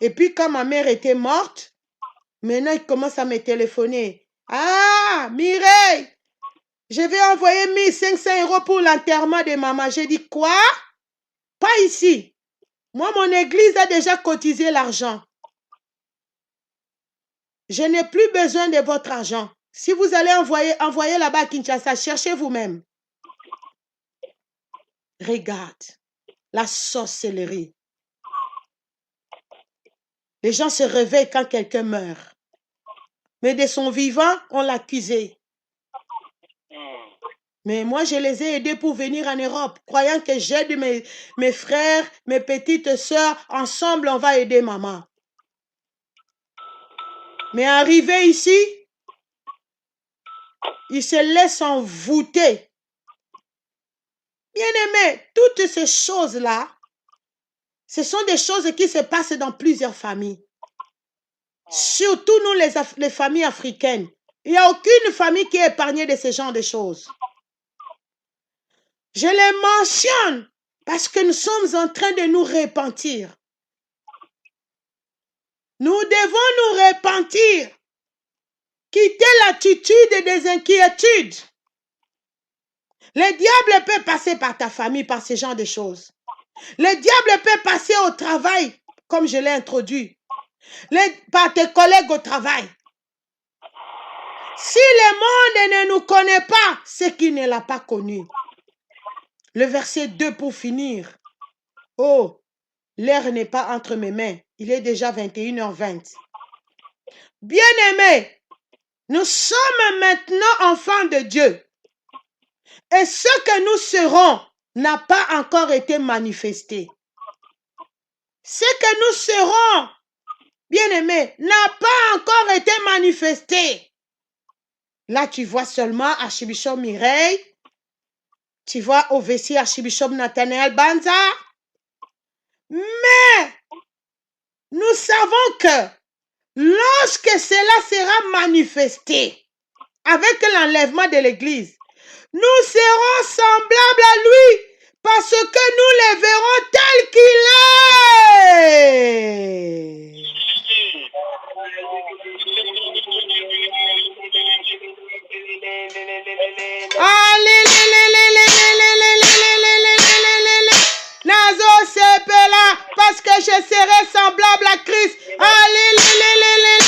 Et puis quand ma mère était morte, maintenant ils commencent à me téléphoner. Ah, Mireille, je vais envoyer 1500 € pour l'enterrement de maman. J'ai dit quoi? Pas ici. Moi, mon église a déjà cotisé l'argent. Je n'ai plus besoin de votre argent. Si vous allez envoyer là-bas à Kinshasa, cherchez vous-même. Regarde, la sorcellerie. Les gens se réveillent quand quelqu'un meurt. Mais de son vivant, on l'accusait. Mais moi, je les ai aidés pour venir en Europe, croyant que j'aide mes frères, mes petites sœurs. Ensemble, on va aider maman. Mais arrivé ici, ils se laissent envoûter. Bien-aimés, toutes ces choses-là, ce sont des choses qui se passent dans plusieurs familles. Surtout nous, les familles africaines. Il n'y a aucune famille qui est épargnée de ce genre de choses. Je les mentionne parce que nous sommes en train de nous repentir. Nous devons nous repentir. Quitter l'attitude des inquiétudes. Le diable peut passer par ta famille, par ce genre de choses. Le diable peut passer au travail, comme je l'ai introduit. Par tes collègues au travail. Si le monde ne nous connaît pas, c'est qu'il ne l'a pas connu. Le verset 2 pour finir. Oh, l'heure n'est pas entre mes mains. Il est déjà 21h20. Bien-aimés, nous sommes maintenant enfants de Dieu. Et ce que nous serons n'a pas encore été manifesté. Ce que nous serons, bien-aimés, n'a pas encore été manifesté. Là, tu vois seulement Archibishop Mireille. Tu vois aussi Archibishop Nathanael Banza. Mais nous savons que lorsque cela sera manifesté avec l'enlèvement de l'Église, nous serons semblables à lui parce que nous le verrons tel qu'il est. Nazo sepela parce que je serai semblable à Christ. Alléluia.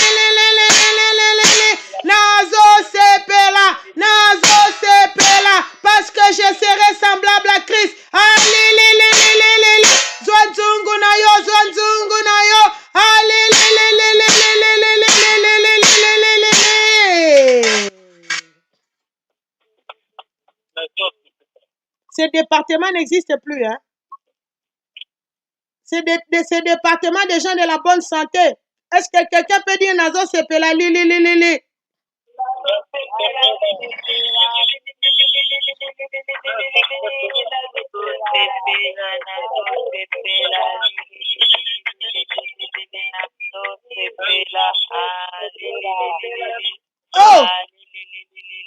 Ces départements n'existent plus. Hein. Ces départements des gens de la bonne santé. Est-ce que quelqu'un peut dire Nazo Sepela li? Oh,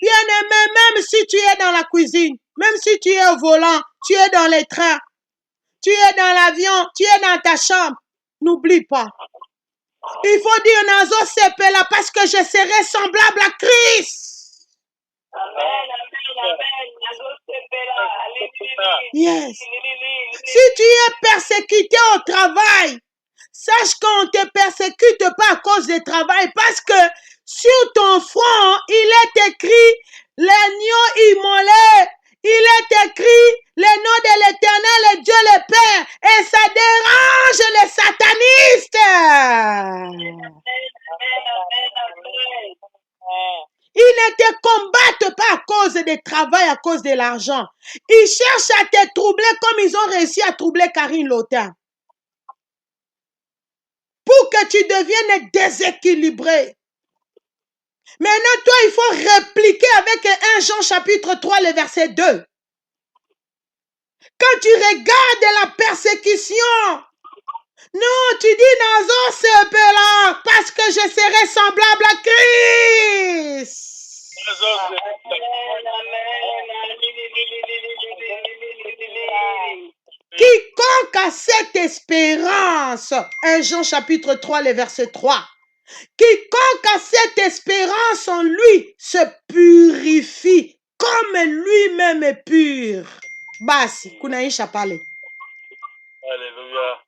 bien-aimé, même si tu es dans la cuisine, même si tu es au volant, tu es dans les trains, tu es dans l'avion, tu es dans ta chambre, n'oublie pas. Il faut dire Nazo Sepela parce que je serai semblable à Christ. Yes. Si tu es persécuté au travail, sache qu'on ne te persécute pas à cause du travail parce que sur ton front, il est écrit l'agneau immolé. Il est écrit le nom de l'Éternel, Dieu le Père, et ça dérange les satanistes. Ils ne te combattent pas à cause du travail, à cause de l'argent. Ils cherchent à te troubler comme ils ont réussi à troubler Karine Lotin. Pour que tu deviennes déséquilibré. Maintenant, toi, il faut répliquer avec 1 Jean chapitre 3, le verset 2. Quand tu regardes la persécution, non, tu dis Nazo Sepela parce que je serai semblable à Christ. Quiconque a cette espérance, 1 Jean chapitre 3, le verset 3. Quiconque a cette espérance en lui se purifie comme lui-même est pur. Basi, kunaisha pale. Alléluia.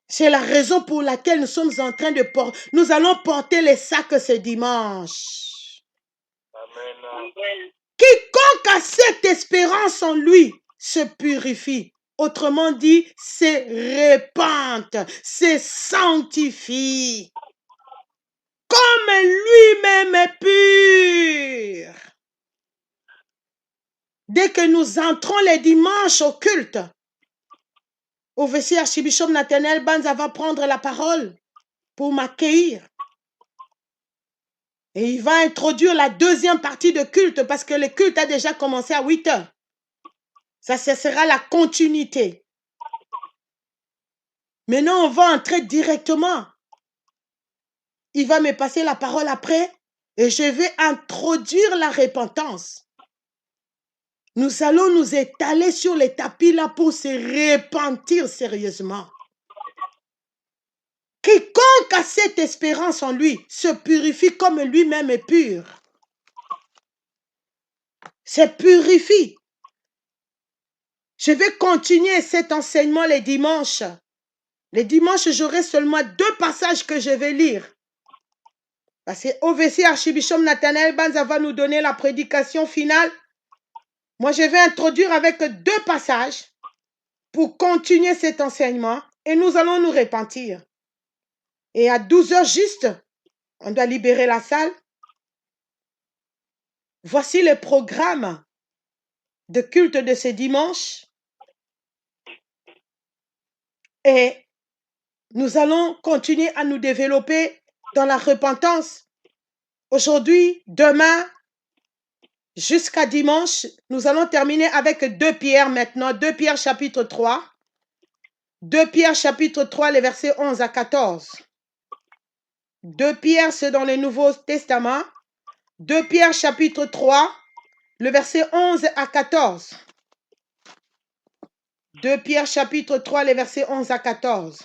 C'est la raison pour laquelle nous sommes en train de porter. Nous allons porter les sacs ce dimanche. Amen. Quiconque a cette espérance en lui se purifie. Autrement dit, se répand, se sanctifie. Comme lui-même est pur. Dès que nous entrons les dimanches au culte, au VC Archibishop Nathaniel Banza va prendre la parole pour m'accueillir. Et il va introduire la deuxième partie de culte parce que le culte a déjà commencé à 8 heures. Ça, ce sera la continuité. Maintenant, on va entrer directement. Il va me passer la parole après et je vais introduire la repentance. Nous allons nous étaler sur les tapis là pour se repentir sérieusement. Quiconque a cette espérance en lui se purifie comme lui-même est pur. Se purifie. Je vais continuer cet enseignement les dimanches. Les dimanches, j'aurai seulement 2 passages que je vais lire. Parce que OVC Archibishop Nathaniel Banza va nous donner la prédication finale. Moi, je vais introduire avec 2 passages pour continuer cet enseignement et nous allons nous repentir. Et à 12 heures juste, on doit libérer la salle. Voici le programme de culte de ce dimanche. Et nous allons continuer à nous développer dans la repentance. Aujourd'hui, demain, jusqu'à dimanche, nous allons terminer avec 2 Pierre maintenant. 2 Pierre chapitre 3. 2 Pierre chapitre 3, les versets 11 à 14. 2 Pierre, c'est dans le Nouveau Testament. 2 Pierre chapitre 3, le verset 11 à 14. 2 Pierre chapitre 3, les versets 11 à 14.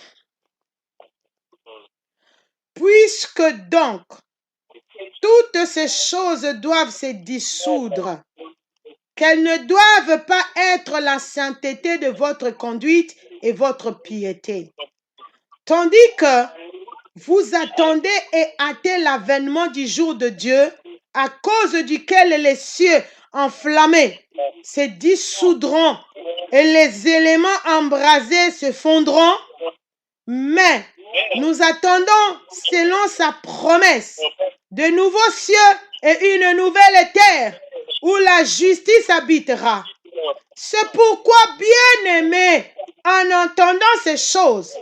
Puisque donc, toutes ces choses doivent se dissoudre, qu'elles ne doivent pas être la sainteté de votre conduite et votre piété. Tandis que vous attendez et hâtez l'avènement du jour de Dieu, à cause duquel les cieux enflammés se dissoudront et les éléments embrasés se fondront, mais nous attendons, selon sa promesse, de nouveaux cieux et une nouvelle terre où la justice habitera. C'est pourquoi, bien-aimés, en entendant ces choses,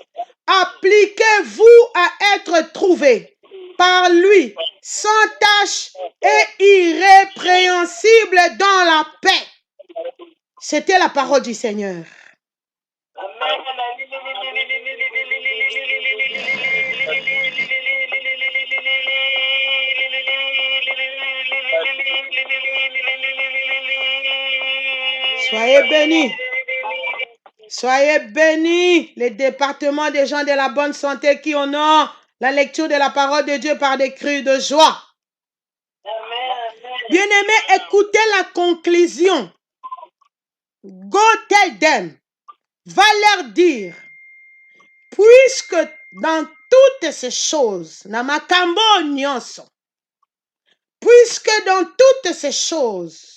appliquez-vous à être trouvés par lui, sans tache et irrépréhensible dans la paix. C'était la parole du Seigneur. Soyez bénis. Soyez bénis, les départements des gens de la bonne santé qui honorent la lecture de la parole de Dieu par des cris de joie. Bien-aimés, écoutez la conclusion. Go tell them, va leur dire, puisque dans toutes ces choses, namakambo nyonso, puisque dans toutes ces choses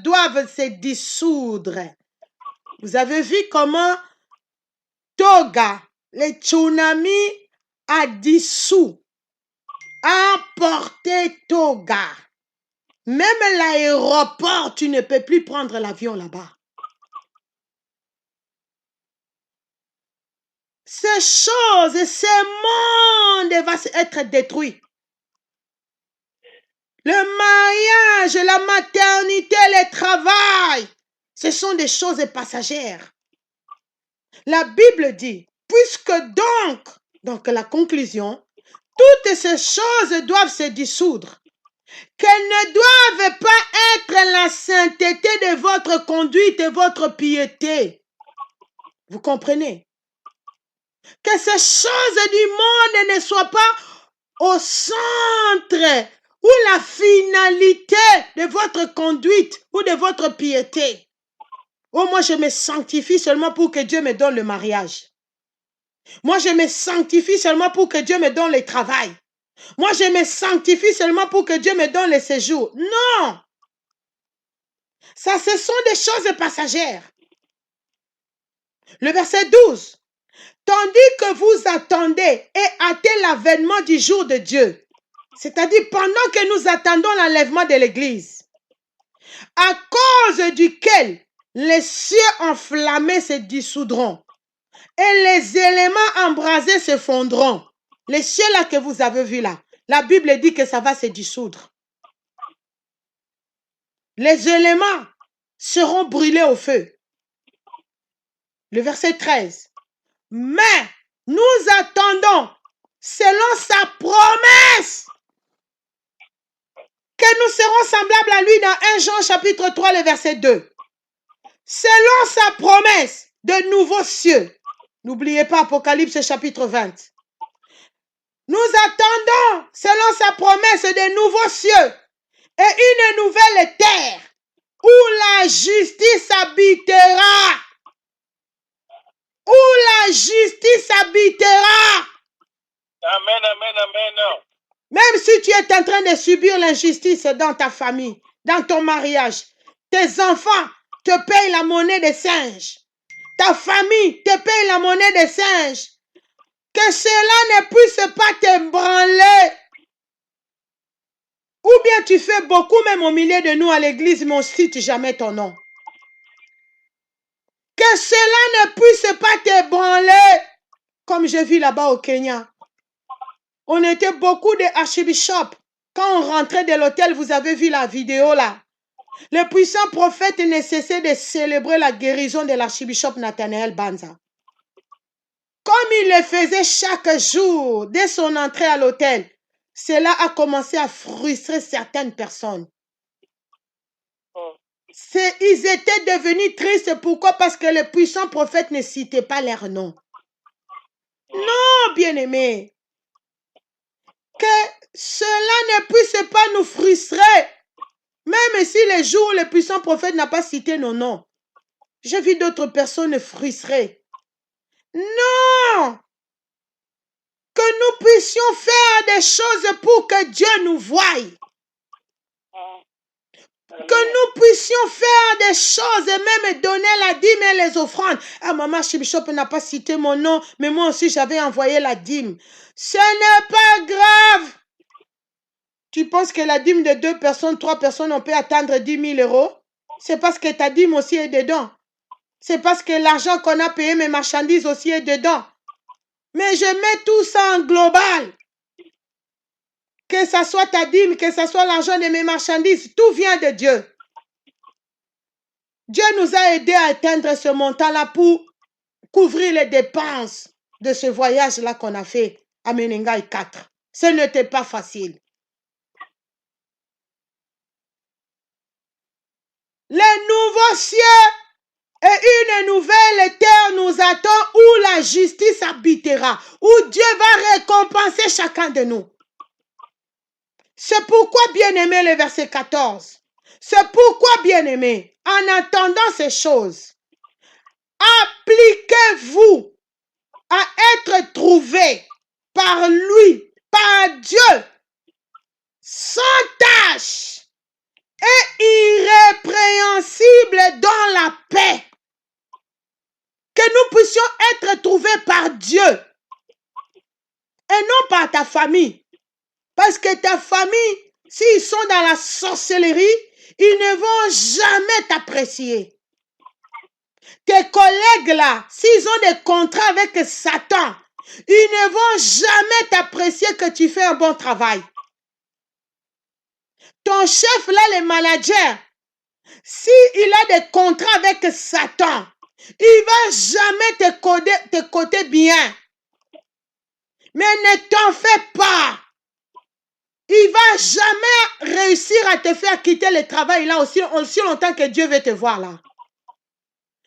doivent se dissoudre. Vous avez vu comment Toga, le tsunami, a dissous, a emporté Toga. Même l'aéroport, tu ne peux plus prendre l'avion là-bas. Ces choses, ce monde va être détruit. Le mariage, la maternité, le travail, ce sont des choses passagères. La Bible dit, puisque donc la conclusion, toutes ces choses doivent se dissoudre, qu'elles ne doivent pas être la sainteté de votre conduite et votre piété. Vous comprenez? Que ces choses du monde ne soient pas au centre ou la finalité de votre conduite ou de votre piété. Oh, moi, je me sanctifie seulement pour que Dieu me donne le mariage. Moi, je me sanctifie seulement pour que Dieu me donne le travail. Moi, je me sanctifie seulement pour que Dieu me donne le séjour. Non! Ça, ce sont des choses passagères. Le verset 12. Tandis que vous attendez et hâtez l'avènement du jour de Dieu, c'est-à-dire pendant que nous attendons l'enlèvement de l'Église, à cause duquel les cieux enflammés se dissoudront et les éléments embrasés se fondront. Les cieux là que vous avez vus là, la Bible dit que ça va se dissoudre. Les éléments seront brûlés au feu. Le verset 13. Mais nous attendons, selon sa promesse, que nous serons semblables à lui dans 1 Jean chapitre 3, le verset 2. Selon sa promesse de nouveaux cieux. N'oubliez pas Apocalypse chapitre 20. Nous attendons, selon sa promesse, de nouveaux cieux et une nouvelle terre où la justice habitera. Où la justice habitera. Amen, amen, amen. Même si tu es en train de subir l'injustice dans ta famille, dans ton mariage, tes enfants te payent la monnaie des singes. Ta famille te paye la monnaie des singes. Que cela ne puisse pas t'ébranler. Ou bien tu fais beaucoup même au milieu de nous à l'église, mais on ne cite jamais ton nom. Que cela ne puisse pas t'ébranler. Comme je vis là-bas au Kenya. On était beaucoup de archbishops. Quand on rentrait de l'hôtel, vous avez vu la vidéo là. Le puissant prophète ne cessait de célébrer la guérison de l'archbishop Nathanael Banza. Comme il le faisait chaque jour, dès son entrée à l'hôtel, cela a commencé à frustrer certaines personnes. Ils étaient devenus tristes. Pourquoi? Parce que le puissant prophète ne citait pas leur nom. Non, bien-aimés. Que cela ne puisse pas nous frustrer. Même si les jours où le puissant prophète n'a pas cité nos noms. J'ai vu d'autres personnes frustrées. Non! Que nous puissions faire des choses pour que Dieu nous voie. Que nous puissions faire des choses et même donner la dîme et les offrandes. Ah, maman Archbishop n'a pas cité mon nom, mais moi aussi j'avais envoyé la dîme. Ce n'est pas grave. Tu penses que la dîme de 2 personnes, 3 personnes, on peut atteindre 10 000 euros? C'est parce que ta dîme aussi est dedans. C'est parce que l'argent qu'on a payé mes marchandises aussi est dedans. Mais je mets tout ça en global. Que ça soit ta dîme, que ça soit l'argent de mes marchandises, tout vient de Dieu. Dieu nous a aidés à atteindre ce montant-là pour couvrir les dépenses de ce voyage-là qu'on a fait à Menengai 4. Ce n'était pas facile. Les nouveaux cieux et une nouvelle terre nous attend où la justice habitera, où Dieu va récompenser chacun de nous. C'est pourquoi, bien-aimé, le verset 14, c'est pourquoi, bien-aimé, en attendant ces choses, appliquez-vous à être trouvés par lui, par Dieu, sans tache et irrépréhensible dans la paix. Que nous puissions être trouvés par Dieu et non par ta famille. Parce que ta famille, s'ils sont dans la sorcellerie, ils ne vont jamais t'apprécier. Tes collègues là, s'ils ont des contrats avec Satan, ils ne vont jamais t'apprécier que tu fais un bon travail. Ton chef là, le manager, s'il a des contrats avec Satan, il va jamais te coder bien. Mais ne t'en fais pas. Il va jamais réussir à te faire quitter le travail là aussi longtemps que Dieu veut te voir là.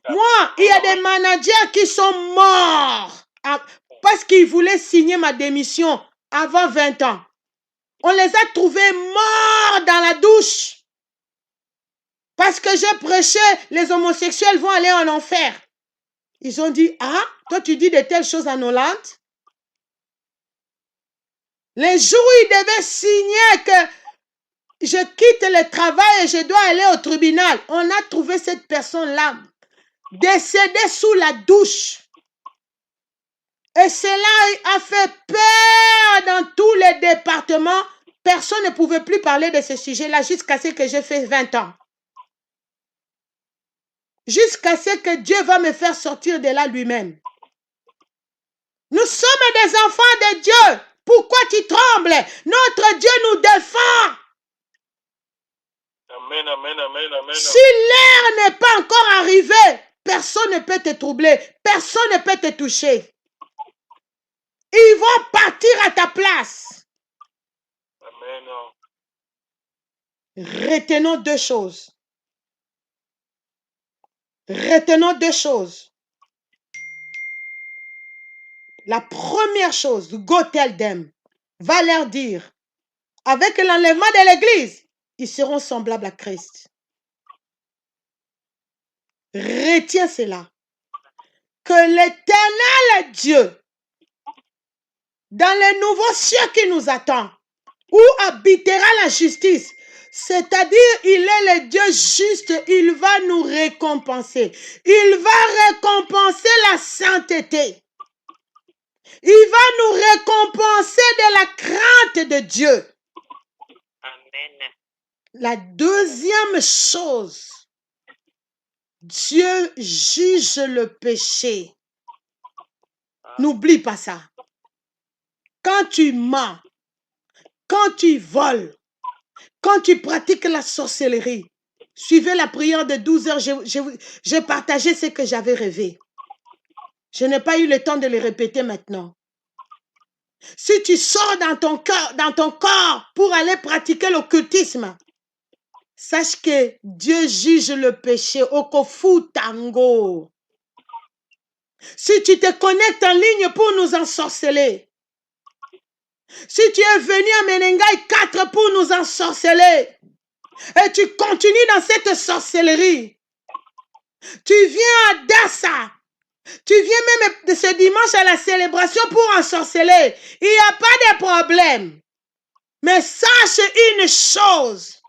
Moi, il y a des managers qui sont morts parce qu'ils voulaient signer ma démission avant 20 ans. On les a trouvés morts dans la douche. Parce que j'ai prêché, les homosexuels vont aller en enfer. Ils ont dit, ah, toi tu dis de telles choses en Hollande? Les jours où ils devaient signer que je quitte le travail et je dois aller au tribunal, on a trouvé cette personne-là décédée sous la douche. Et cela a fait peur dans tous les départements. Personne ne pouvait plus parler de ce sujet-là jusqu'à ce que j'ai fait 20 ans. Jusqu'à ce que Dieu va me faire sortir de là lui-même. Nous sommes des enfants de Dieu. Pourquoi tu trembles? Notre Dieu nous défend. Amen, amen, amen, amen. Si l'heure n'est pas encore arrivée, personne ne peut te troubler. Personne ne peut te toucher. Ils vont partir à ta place. Amen. Retenons 2 choses. Retenons 2 choses. La première chose, go tell them, va leur dire, avec l'enlèvement de l'église, ils seront semblables à Christ. Retiens cela. Que l'Éternel Dieu, dans le nouveau ciel qui nous attend, où habitera la justice, c'est-à-dire il est le Dieu juste, il va nous récompenser. Il va récompenser la sainteté. Il va nous récompenser de la crainte de Dieu. Amen. La deuxième chose, Dieu juge le péché. N'oublie pas ça. Quand tu mens, quand tu voles, quand tu pratiques la sorcellerie, suivez la prière de 12 heures, j'ai partagé ce que j'avais rêvé. Je n'ai pas eu le temps de le répéter maintenant. Si tu sors dans ton corps pour aller pratiquer l'occultisme, sache que Dieu juge le péché. Okofu tango. Si tu te connectes en ligne pour nous ensorceler, si tu es venu à Menengai 4 pour nous ensorceler, et tu continues dans cette sorcellerie, tu viens à Dassa, tu viens même de ce dimanche à la célébration pour ensorceler, il n'y a pas de problème. Mais sache une chose,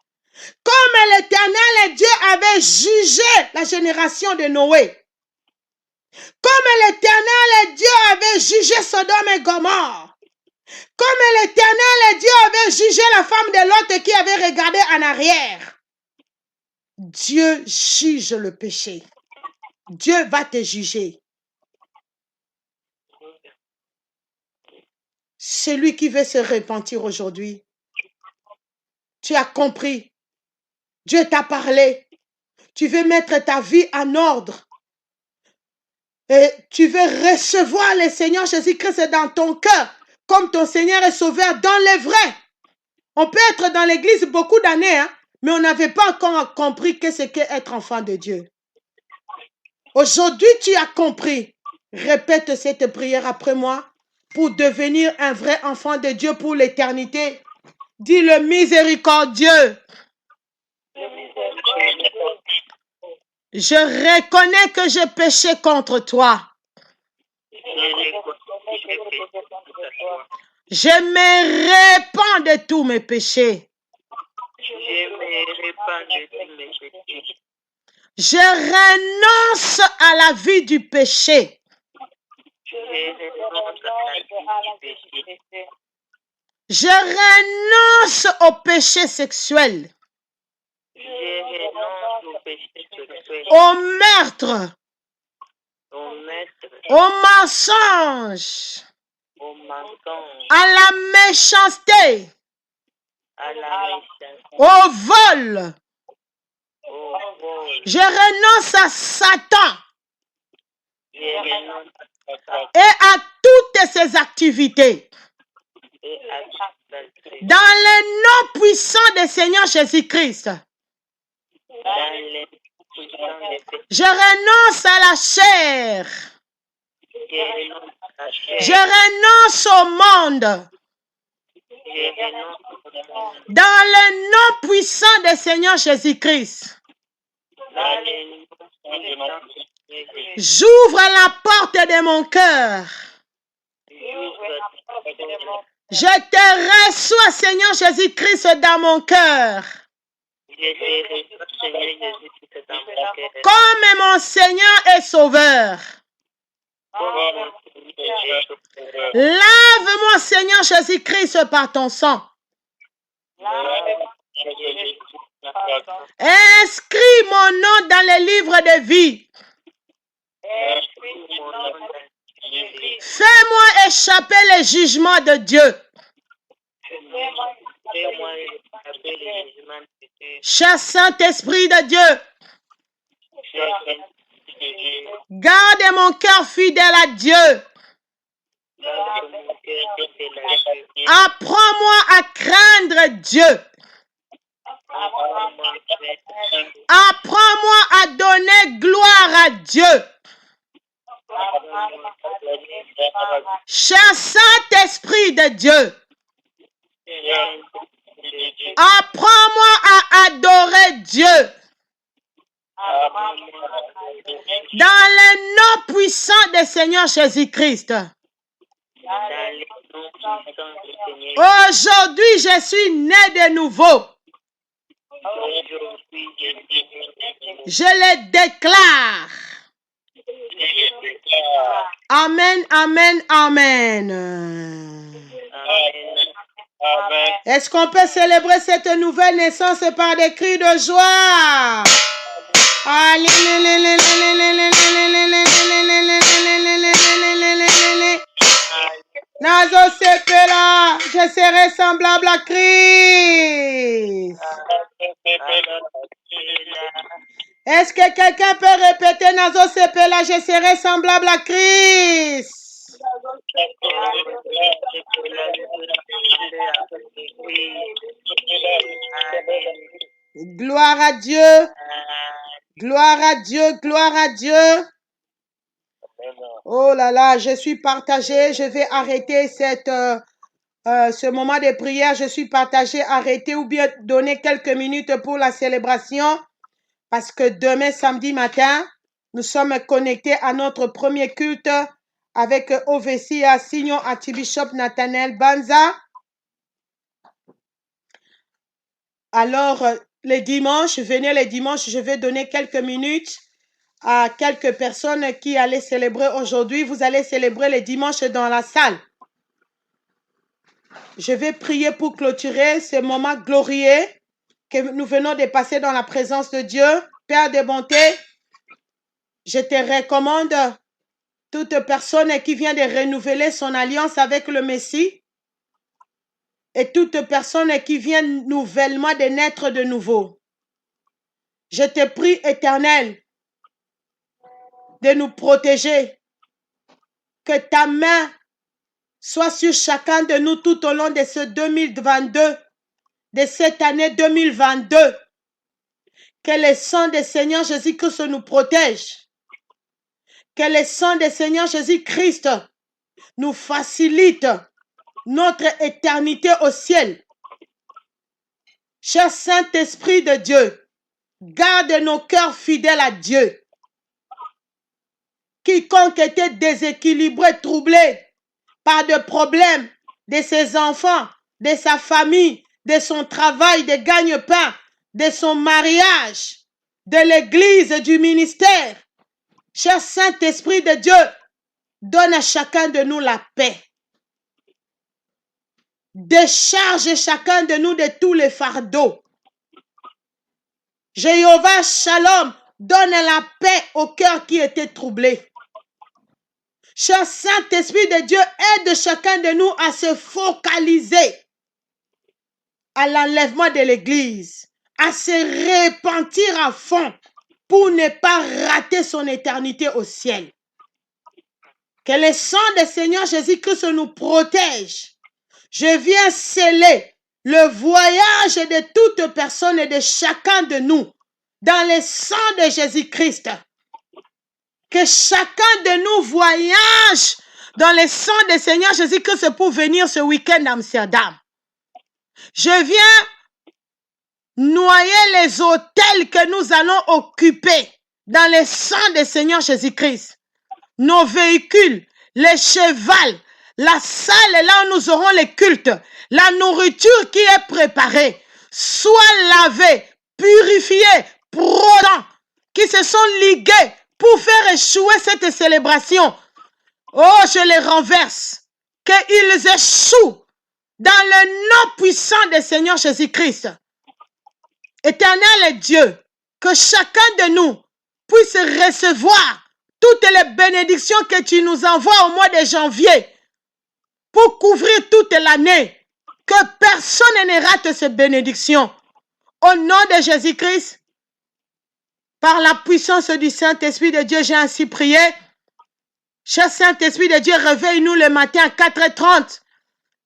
comme l'Éternel Dieu avait jugé la génération de Noé, comme l'Éternel Dieu avait jugé Sodome et Gomorrhe, comme l'Éternel et Dieu avait jugé la femme de Lot qui avait regardé en arrière, Dieu juge le péché. Dieu va te juger. Celui qui veut se repentir aujourd'hui, tu as compris. Dieu t'a parlé. Tu veux mettre ta vie en ordre. Et tu veux recevoir le Seigneur Jésus-Christ dans ton cœur, comme ton Seigneur et Sauveur dans le vrai. On peut être dans l'église beaucoup d'années, hein, mais on n'avait pas encore compris que c'est qu'être enfant de Dieu. Aujourd'hui, tu as compris. Répète cette prière après moi pour devenir un vrai enfant de Dieu pour l'éternité. Dis le miséricordieux. Je reconnais que j'ai péché contre toi. Je me répands de tous mes péchés. Je renonce à la vie du péché. Je renonce au péché sexuel. Au meurtre. Au mensonge. À la méchanceté. Au vol. Je renonce à Satan et à toutes ses activités. Dans le nom puissant du Seigneur Jésus-Christ, je renonce à la chair. Je renonce au monde. Dans le nom puissant du Seigneur Jésus-Christ, j'ouvre la porte de mon cœur. Je te reçois, Seigneur Jésus-Christ, dans mon cœur. Comme mon Seigneur et Sauveur. Lave-moi, Seigneur Jésus-Christ, par ton sang. Inscris mon nom dans le livre de vie. Fais-moi échapper le jugement de Dieu. Cher Saint-Esprit de Dieu, garde mon cœur fidèle à Dieu. Apprends-moi à craindre Dieu. Apprends-moi à donner gloire à Dieu. Cher Saint-Esprit de Dieu, apprends-moi à adorer Dieu. Dans le nom puissant du Seigneur Jésus-Christ. Aujourd'hui, je suis né de nouveau. Je le déclare. Amen, amen, amen. Est-ce qu'on peut célébrer cette nouvelle naissance par des cris de joie? Nazo Sepela, je serai semblable à Christ. Est-ce que quelqu'un peut répéter Nazo Sepela, je serai semblable à Christ? Gloire à Dieu. Gloire à Dieu, gloire à Dieu. Oh là là, je suis partagée. Je vais arrêter ce moment de prière. Je suis partagée, arrêter ou bien donner quelques minutes pour la célébration. Parce que demain, samedi matin, nous sommes connectés à notre premier culte avec OVC Assignon Archbishop Nathaniel Banza. Alors, les dimanches, venez les dimanches, je vais donner quelques minutes à quelques personnes qui allaient célébrer aujourd'hui. Vous allez célébrer les dimanches dans la salle. Je vais prier pour clôturer ce moment glorieux que nous venons de passer dans la présence de Dieu. Père de bonté, je te recommande toute personne qui vient de renouveler son alliance avec le Messie et toute personne qui vient nouvellement de naître de nouveau. Je te prie, Éternel, de nous protéger, que ta main soit sur chacun de nous tout au long de ce 2022, de cette année 2022. Que le sang du Seigneur Jésus-Christ nous protège. Que le sang du Seigneur Jésus-Christ nous facilite notre éternité au ciel. Cher Saint-Esprit de Dieu, garde nos cœurs fidèles à Dieu. Quiconque était déséquilibré, troublé par des problèmes de ses enfants, de sa famille, de son travail, de gagne-pain, de son mariage, de l'église et du ministère. Cher Saint-Esprit de Dieu, donne à chacun de nous la paix. Décharge chacun de nous de tous les fardeaux. Jéhovah Shalom, donne la paix au cœur qui était troublé. Cher Saint-Esprit de Dieu, aide chacun de nous à se focaliser à l'enlèvement de l'Église, à se repentir à fond pour ne pas rater son éternité au ciel. Que le sang du Seigneur Jésus-Christ nous protège. Je viens sceller le voyage de toute personne et de chacun de nous dans le sang de Jésus-Christ. Que chacun de nous voyage dans le sang du Seigneur Jésus-Christ pour venir ce week-end à Amsterdam. Je viens noyer les hôtels que nous allons occuper dans le sang du Seigneur Jésus-Christ. Nos véhicules, les chevals, la salle là où nous aurons les cultes, la nourriture qui est préparée, soit lavée, purifiée, protégée, qui se sont ligués pour faire échouer cette célébration. Oh, je les renverse. Qu'ils échouent dans le nom puissant du Seigneur Jésus-Christ. Éternel Dieu, que chacun de nous puisse recevoir toutes les bénédictions que tu nous envoies au mois de janvier pour couvrir toute l'année. Que personne ne rate ces bénédictions. Au nom de Jésus-Christ, par la puissance du Saint-Esprit de Dieu, j'ai ainsi prié. Cher Saint-Esprit de Dieu, réveille-nous le matin à 4h30.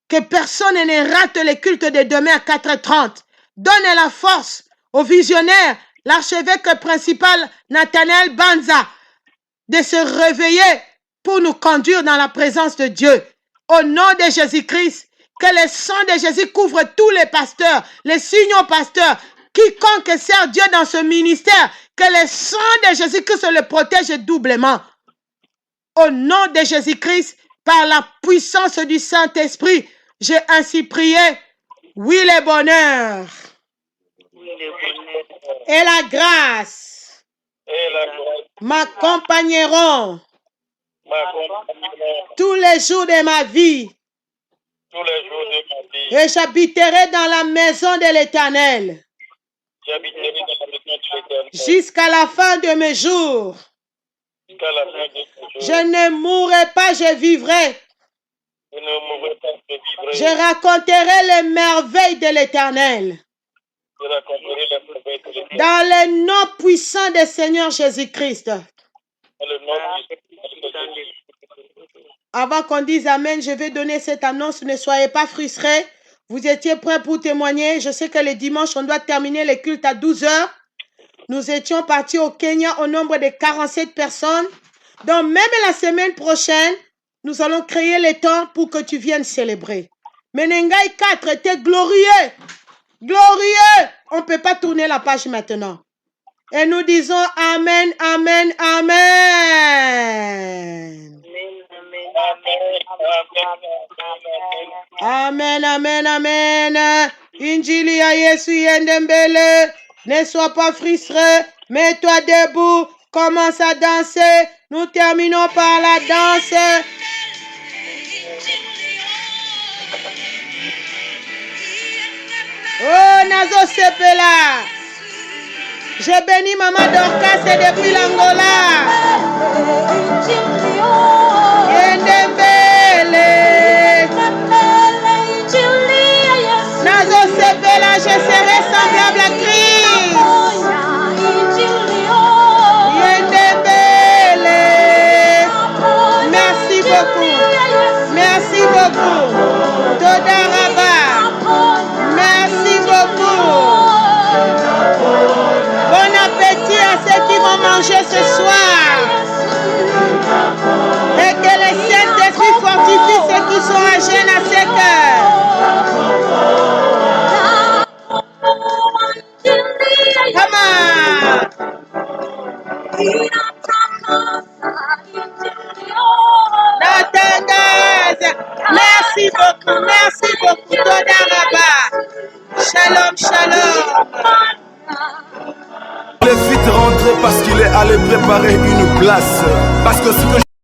Que personne ne rate le culte de demain à 4h30. Donne la force au visionnaire, l'archevêque principal Nathanaël Banza, de se réveiller pour nous conduire dans la présence de Dieu. Au nom de Jésus-Christ, que le sang de Jésus couvre tous les pasteurs, les signaux pasteurs, quiconque sert Dieu dans ce ministère, que le sang de Jésus-Christ le protège doublement. Au nom de Jésus-Christ, par la puissance du Saint-Esprit, j'ai ainsi prié. Oui, le bonheur et la grâce m'accompagneront tous les jours de ma vie. Et j'habiterai dans la maison de l'Éternel jusqu'à la fin de mes jours. Je ne mourrai pas, je vivrai. Je raconterai les merveilles de l'Éternel. Dans le nom puissant du Seigneur Jésus-Christ. Avant qu'on dise Amen, je vais donner cette annonce. Ne soyez pas frustrés. Vous étiez prêts pour témoigner. Je sais que le dimanche, on doit terminer le culte à 12h. Nous étions partis au Kenya au nombre de 47 personnes. Donc, même la semaine prochaine, nous allons créer le temps pour que tu viennes célébrer. Menengai 4 était glorieux. Glorieux. On ne peut pas tourner la page maintenant. Et nous disons Amen, Amen, Amen. Amen, Amen, Amen. Injili ya Yesu yende mbele. Ne sois pas frustré. Mets-toi debout. Commence à danser. Nous terminons par la danse. Nazo Sepela. Je bénis Maman Dorcas depuis l'Angola. Yendembele. Nazo Sepela, je serai semblable à Christ. Yendembele. Merci beaucoup. Merci beaucoup. Todaraba. Merci beaucoup. Bon appétit à ceux qui vont manger ce soir. Et que le Saint-Esprit fortifie ceux qui sont à jeûne à ses cœurs. Come on. Merci beaucoup, merci beaucoup. Todaraba. Shalom, shalom. Il est vite rentré parce qu'il est allé préparer une place. Parce que ce que